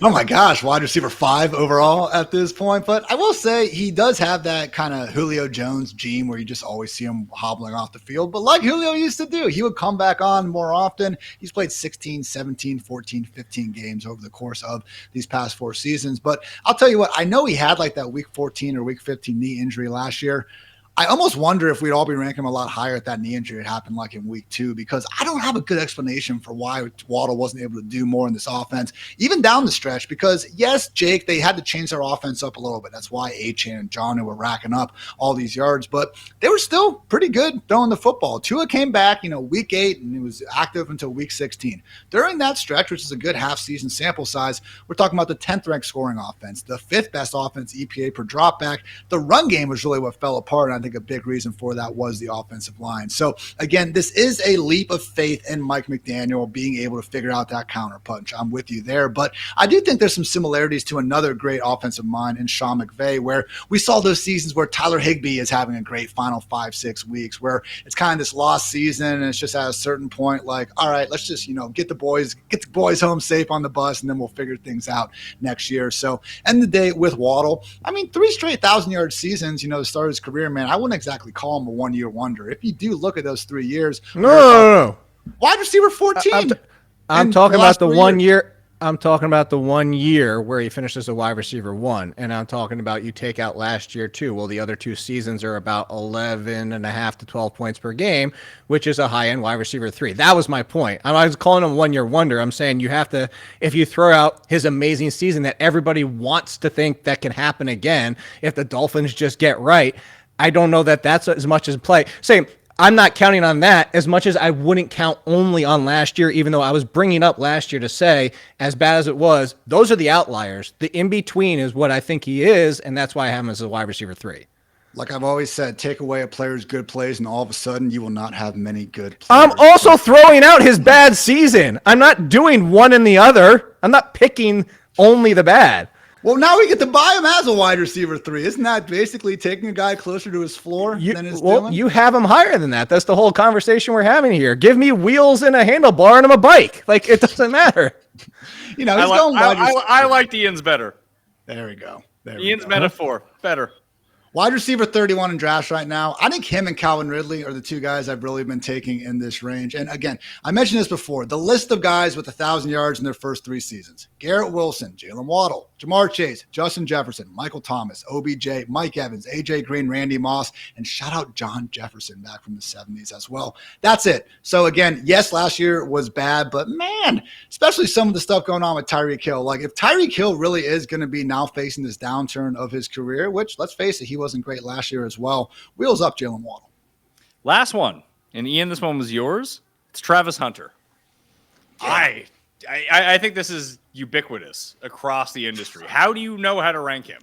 Oh my gosh, wide receiver 5 overall at this point. But I will say he does have that kind of Julio Jones gene where you just always see him hobbling off the field. But like Julio used to do, he would come back on more often. He's played 16, 17, 14, 15 games over the course of these past 4 seasons. But I'll tell you what, I know he had like that week 14 or week 15 knee injury last year. I almost wonder if we'd all be ranking him a lot higher if that knee injury had happened like in week 2, because I don't have a good explanation for why Waddle wasn't able to do more in this offense, even down the stretch, because yes, Jake, they had to change their offense up a little bit. That's why Etienne and John were racking up all these yards, but they were still pretty good throwing the football. Tua came back, week 8, and he was active until week 16. During that stretch, which is a good half-season sample size, we're talking about the 10th-ranked scoring offense, the 5th best offense EPA per dropback. The run game was really what fell apart, and I think a big reason for that was the offensive line. So again, this is a leap of faith in Mike McDaniel being able to figure out that counter punch. I'm with you there, but I do think there's some similarities to another great offensive mind in Sean McVay, where we saw those seasons where Tyler Higbee is having a great final 5-6 weeks, where it's kind of this lost season, and it's just at a certain point like, all right, let's just get the boys home safe on the bus, and then we'll figure things out next year. So end of the day with Waddle, I mean, 3 straight 1,000-yard seasons, to start his career, man, I wouldn't exactly call him a one-year wonder. If you do look at those 3 years, No. wide receiver 14. I'm talking about the 1 year. I'm talking about the 1 year where he finished as a wide receiver 1, and I'm talking about you take out last year too. Well, the other 2 seasons are about 11.5 to 12 points per game, which is a high-end wide receiver 3. That was my point. I was calling him a 1 year wonder. I'm saying you have to, if you throw out his amazing season that everybody wants to think that can happen again, if the Dolphins just get right, I don't know that that's as much as play. Say, I'm not counting on that as much as I wouldn't count only on last year, even though I was bringing up last year to say, as bad as it was, those are the outliers. The in-between is what I think he is, and that's why I have him as a wide receiver 3. Like I've always said, take away a player's good plays, and all of a sudden you will not have many good players. I'm also throwing out his bad season. I'm not doing one and the other. I'm not picking only the bad. Well, now we get to buy him as a wide receiver 3. Isn't that basically taking a guy closer to his floor than his ceiling? You have him higher than that. That's the whole conversation we're having here. Give me wheels and a handlebar and I'm a bike. Like, it doesn't matter. I liked Ian's better. There we go. Ian's metaphor. Better. Wide receiver 31 in drafts right now. I think him and Calvin Ridley are the 2 guys I've really been taking in this range. And again, I mentioned this before, the list of guys with 1,000 yards in their first 3 seasons: Garrett Wilson, Jaylen Waddle, Jamar Chase, Justin Jefferson, Michael Thomas, OBJ, Mike Evans, AJ Green, Randy Moss, and shout out John Jefferson back from the 70s as well. That's it. So again, yes, last year was bad, but man, especially some of the stuff going on with Tyreek Hill. Like, if Tyreek Hill really is going to be now facing this downturn of his career, which, let's face it, he wasn't great last year as well. Wheels up, Jaylen Waddle. Last one, and Ian, this one was yours. It's Travis Hunter. Yeah. I think this is ubiquitous across the industry. How do you know how to rank him?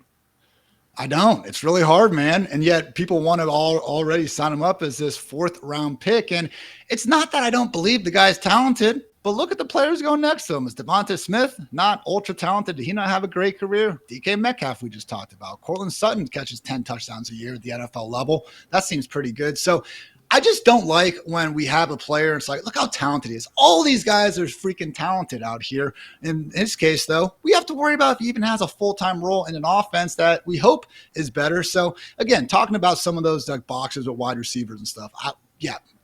I don't. It's really hard, man. And yet people want to already sign him up as this 4th-round pick. And it's not that I don't believe the guy's talented, but look at the players going next to him. Is Devonta Smith not ultra talented? Did he not have a great career? DK Metcalf, we just talked about. Cortland Sutton catches 10 touchdowns a year at the NFL level. That seems pretty good. So I just don't like when we have a player, it's like, look how talented he is. All these guys are freaking talented out here. In his case, though, we have to worry about if he even has a full-time role in an offense that we hope is better. So, again, talking about some of those like boxes with wide receivers and stuff,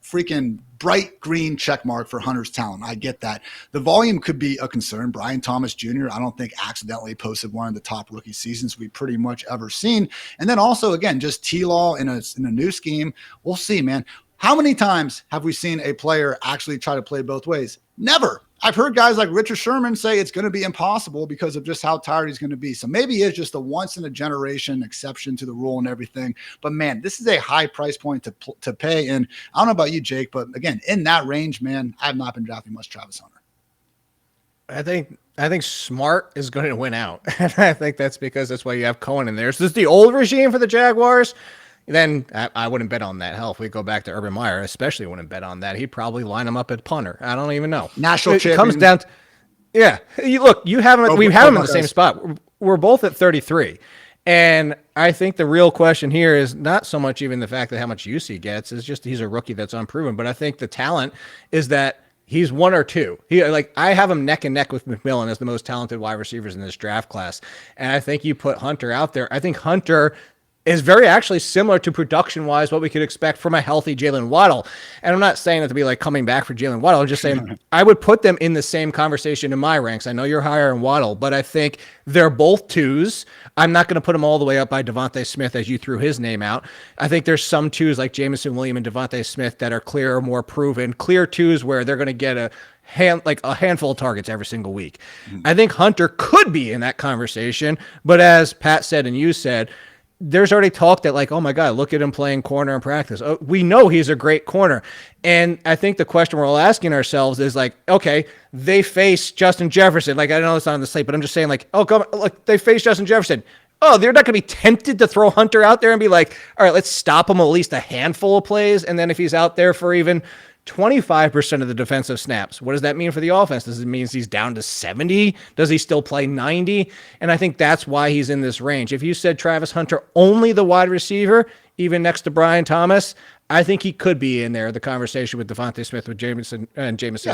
freaking bright green check mark for Hunter's talent. I get that. The volume could be a concern. Brian Thomas Jr., I don't think accidentally posted one of the top rookie seasons we pretty much ever seen. And then also, again, just T-Law in a new scheme. We'll see, man. How many times have we seen a player actually try to play both ways? Never. I've heard guys like Richard Sherman say it's going to be impossible because of just how tired he's going to be. So maybe it's just a once-in-a-generation exception to the rule and everything. But, man, this is a high price point to pay. And I don't know about you, Jake, but, again, in that range, man, I have not been drafting much Travis Hunter. I think smart is going to win out. And I think that's because that's why you have Cohen in there. So this is the old regime for the Jaguars. Then I wouldn't bet on that. Hell, if we go back to Urban Meyer, especially wouldn't bet on that. He'd probably line him up at punter. I don't even know. National champion. It comes down to, yeah. We have him in the same spot. We're both at 33. And I think the real question here is not so much even the fact that how much use he gets. It's just he's a rookie that's unproven. But I think the talent is that he's 1 or 2. I have him neck and neck with McMillan as the most talented wide receivers in this draft class. And I think you put Hunter out there. I think Hunter is very actually similar to production-wise what we could expect from a healthy Jaylen Waddle. And I'm not saying that to be like coming back for Jaylen Waddle. I'm just saying I would put them in the same conversation in my ranks. I know you're higher in Waddle, but I think they're both 2s. I'm not going to put them all the way up by Devontae Smith as you threw his name out. I think there's some 2s like Jameson Williams and Devontae Smith that are clear, more proven, clear 2s where they're going to get a handful of targets every single week. I think Hunter could be in that conversation, but as Pat said and you said, there's already talk that like, oh my God, look at him playing corner in practice. Oh, we know he's a great corner. And I think the question we're all asking ourselves is like, okay, they face Justin Jefferson. Like, I know it's not on the slate, but I'm just saying like, oh, come on, look, they face Justin Jefferson. Oh, they're not going to be tempted to throw Hunter out there and be like, all right, let's stop him at least a handful of plays. And then if he's out there for even 25% of the defensive snaps, what does that mean for the offense? Does it mean he's down to 70? Does he still play 90? And I think that's why he's in this range. If you said Travis Hunter, only the wide receiver, even next to Brian Thomas, I think he could be in there, the conversation with Devontae Smith, with Jameson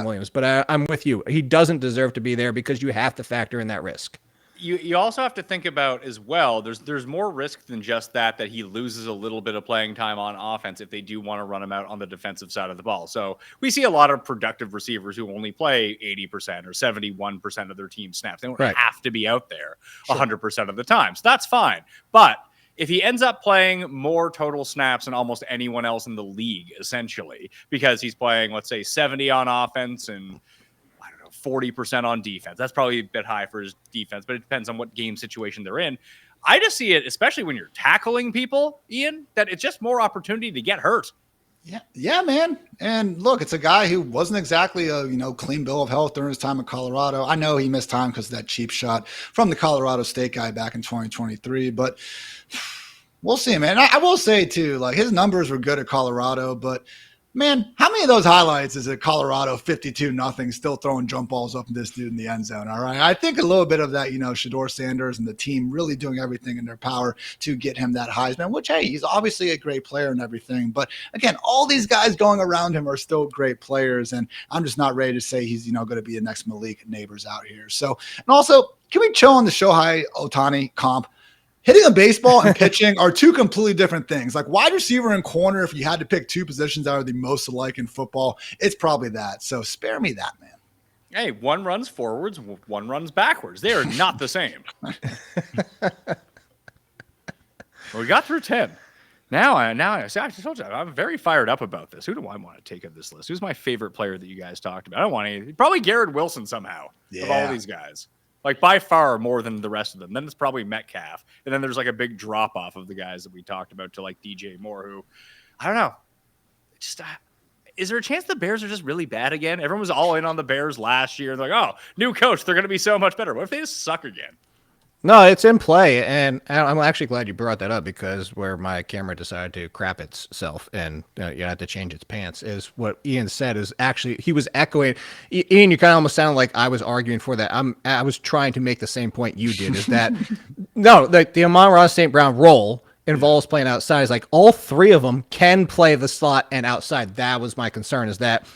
Williams. But I'm with you. He doesn't deserve to be there because you have to factor in that risk. You also have to think about as well, there's more risk than just that he loses a little bit of playing time on offense if they do want to run him out on the defensive side of the ball. So we see a lot of productive receivers who only play 80% or 71% of their team snaps. They don't have to be out there 100% of the time. So that's fine. But if he ends up playing more total snaps than almost anyone else in the league, essentially, because he's playing, let's say, 70 on offense and 40% on defense. That's probably a bit high for his defense, but it depends on what game situation they're in. I just see it, especially when you're tackling people, Ian, that it's just more opportunity to get hurt. Yeah, man. And look, it's a guy who wasn't exactly a clean bill of health during his time in Colorado. I know he missed time because of that cheap shot from the Colorado State guy back in 2023, but we'll see, man. I will say too, like his numbers were good at Colorado, but man, how many of those highlights is it Colorado 52-0 still throwing jump balls up in this dude in the end zone? All right. I think a little bit of that, Shedeur Sanders and the team really doing everything in their power to get him that Heisman, which, hey, he's obviously a great player and everything. But again, all these guys going around him are still great players. And I'm just not ready to say he's, going to be the next Malik Neighbors out here. So, and also, can we chill on the Shohei Ohtani comp? Hitting a baseball and pitching are two completely different things. Like wide receiver and corner, if you had to pick two positions that are the most alike in football, it's probably that. So spare me that, man. Hey, one runs forwards, one runs backwards. They are not the same. We got through 10. Now I told you, I'm very fired up about this. Who do I want to take on this list? Who's my favorite player that you guys talked about? I don't want any. Probably Garrett Wilson somehow of all these guys. Like by far more than the rest of them. Then it's probably Metcalf. And then there's like a big drop off of the guys that we talked about to like DJ Moore, who I don't know. Just is there a chance the Bears are just really bad again? Everyone was all in on the Bears last year. They're like, oh, new coach, they're going to be so much better. What if they just suck again? No, it's in play, and I'm actually glad you brought that up because where my camera decided to crap itself and you had to change its pants is what Ian said is actually he was echoing. Ian, you kind of almost sounded like I was arguing for that. I was trying to make the same point you did. Is that no, the Amon-Ra St. Brown role involves playing outside. Is like all three of them can play the slot and outside. That was my concern. Is that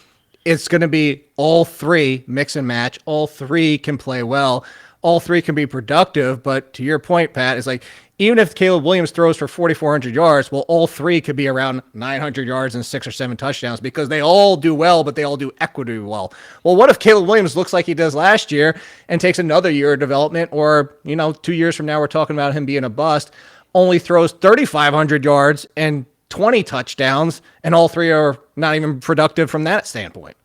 it's going to be all three mix and match. All three can play well. All three can be productive, but to your point, Pat, is like even if Caleb Williams throws for 4,400 yards, well, all three could be around 900 yards and 6 or 7 touchdowns because they all do well, but they all do equity well. Well, what if Caleb Williams looks like he does last year and takes another year of development, or 2 years from now we're talking about him being a bust, only throws 3,500 yards and 20 touchdowns, and all three are not even productive from that standpoint?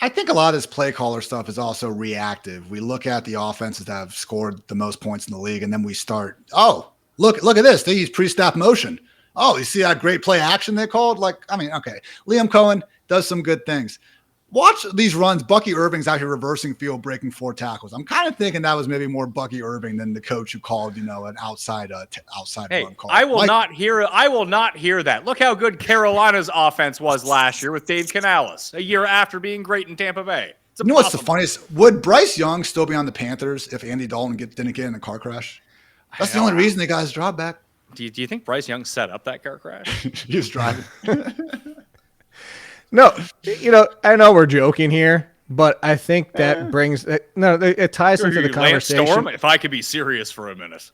I think a lot of this play caller stuff is also reactive. We look at the offenses that have scored the most points in the league, and then we start, oh, look at this. They use pre-snap motion. Oh, you see that great play action they called? Okay. Liam Cohen does some good things. Watch these runs. Bucky Irving's out here reversing field, breaking 4 tackles. I'm kind of thinking that was maybe more Bucky Irving than the coach who called, an outside run call. I will not hear that. Look how good Carolina's offense was last year with Dave Canales, a year after being great in Tampa Bay. What's the funniest? Would Bryce Young still be on the Panthers if Andy Dalton didn't get in a car crash? That's the only reason they got his job back. Do you think Bryce Young set up that car crash? He was driving. No, I know we're joking here, but I think that brings it ties into the conversation. Storm, if I could be serious for a minute.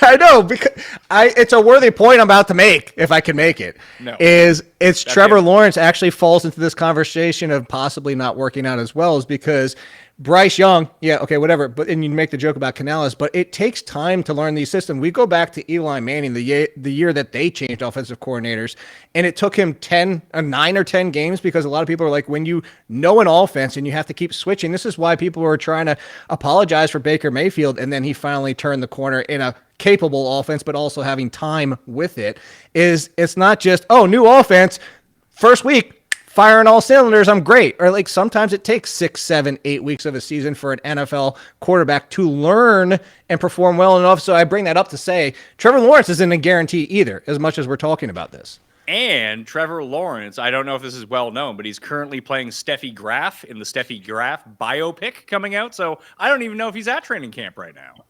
I know, because it's a worthy point I'm about to make, if I can make it. No. It's Trevor Lawrence actually falls into this conversation of possibly not working out as well, is because Bryce Young, whatever. And you make the joke about Canales, but it takes time to learn these systems. We go back to Eli Manning, the year that they changed offensive coordinators, and it took him 9 or 10 games because a lot of people are like, when you know an offense and you have to keep switching, this is why people were trying to apologize for Baker Mayfield, and then he finally turned the corner in a capable offense, but also having time with it. It's not just, new offense, first week, firing all cylinders, I'm great. Or like sometimes it takes 6, 7, 8 weeks of a season for an NFL quarterback to learn and perform well enough. So I bring that up to say Trevor Lawrence isn't a guarantee either, as much as we're talking about this. And Trevor Lawrence, I don't know if this is well known, but he's currently playing Steffi Graf in the Steffi Graf biopic coming out. So I don't even know if he's at training camp right now.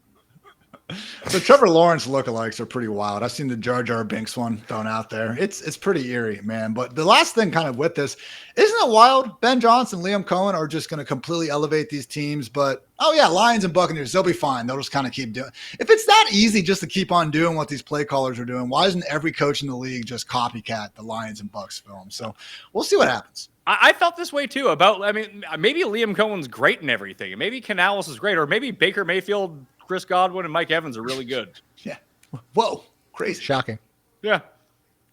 So Trevor Lawrence lookalikes are pretty wild. I've seen the Jar Jar Binks one thrown out there. It's pretty eerie, man. But the last thing kind of with this, isn't it wild? Ben Johnson, Liam Cohen are just going to completely elevate these teams. But, oh yeah, Lions and Buccaneers, they'll be fine. They'll just kind of keep doing. If it's that easy just to keep on doing what these play callers are doing, why isn't every coach in the league just copycat the Lions and Bucs film? So we'll see what happens. I felt this way too maybe Liam Cohen's great and everything. And maybe Canales is great. Or maybe Baker Mayfield, Chris Godwin, and Mike Evans are really good. Yeah. Whoa. Crazy. Shocking. Yeah.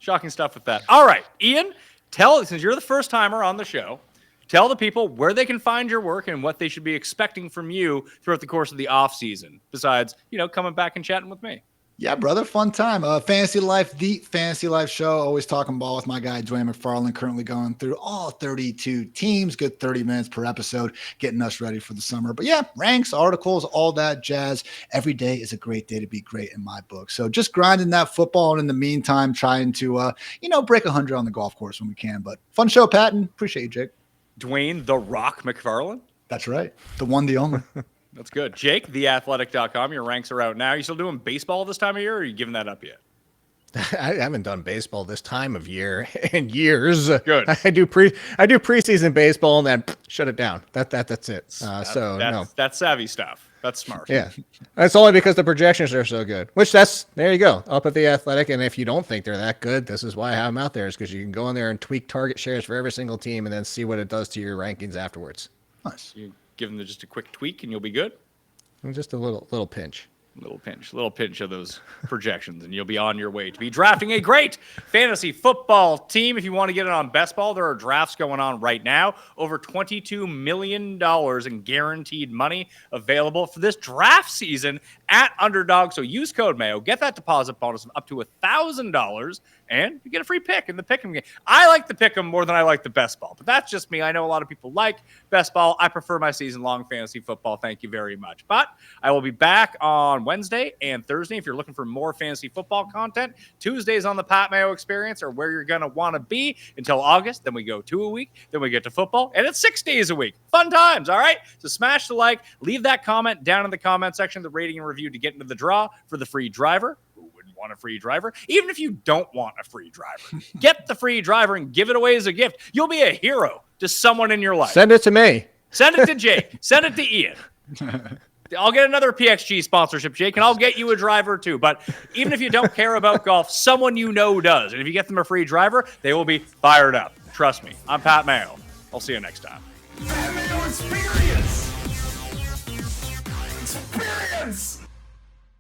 Shocking stuff with that. All right. Ian, since you're the first timer on the show, tell the people where they can find your work and what they should be expecting from you throughout the course of the off season, besides, coming back and chatting with me. Yeah, brother. Fun time. Fantasy Life, the Fantasy Life show. Always talking ball with my guy, Dwayne McFarland, currently going through all 32 teams, good 30 minutes per episode, getting us ready for the summer. But yeah, ranks, articles, all that jazz. Every day is a great day to be great in my book. So just grinding that football. And in the meantime, trying to, break 100 on the golf course when we can. But fun show, Patton. Appreciate you, Jake. Dwayne The Rock McFarland? That's right. The one, the only. That's good. Jake, theathletic.com. Your ranks are out now. You still doing baseball this time of year, or are you giving that up yet? I haven't done baseball this time of year in years. Good. I do preseason baseball and then shut it down. That's it. That's savvy stuff. That's smart. Yeah. That's only because the projections are so good. There you go. Up at the Athletic. And if you don't think they're that good, this is why I have them out there, is because you can go in there and tweak target shares for every single team and then see what it does to your rankings afterwards. Nice. You give them just a quick tweak and you'll be good. Just a little pinch. Little pinch of those projections, and you'll be on your way to be drafting a great fantasy football team. If you want to get it on Best Ball, there are drafts going on right now. Over $22 million in guaranteed money available for this draft season at Underdog. So use code Mayo, get that deposit bonus of up to $1,000, and you get a free pick in the Pick'em game. I like the Pick'em more than I like the Best Ball, but that's just me. I know a lot of people like Best Ball. I prefer my season-long fantasy football. Thank you very much. But I will be back on Wednesday and Thursday if you're looking for more fantasy football content. Tuesdays on the Pat Mayo Experience are where you're going to want to be until August. Then we go 2 a week. Then we get to football, and it's 6 days a week. Fun times, all right? So smash the like. Leave that comment down in the comment section, the rating and review to get into the draw for the free driver. Want a free driver? Even if you don't want a free driver, get the free driver and give it away as a gift. You'll be a hero to someone in your life. Send it to me. Send it to Jake. Send it to Ian. I'll get another PXG sponsorship, Jake, and I'll get you a driver too. But even if you don't care about golf, someone you know does. And if you get them a free driver, they will be fired up. Trust me. I'm Pat Mayo. I'll see you next time. That Mayo experience. Experience.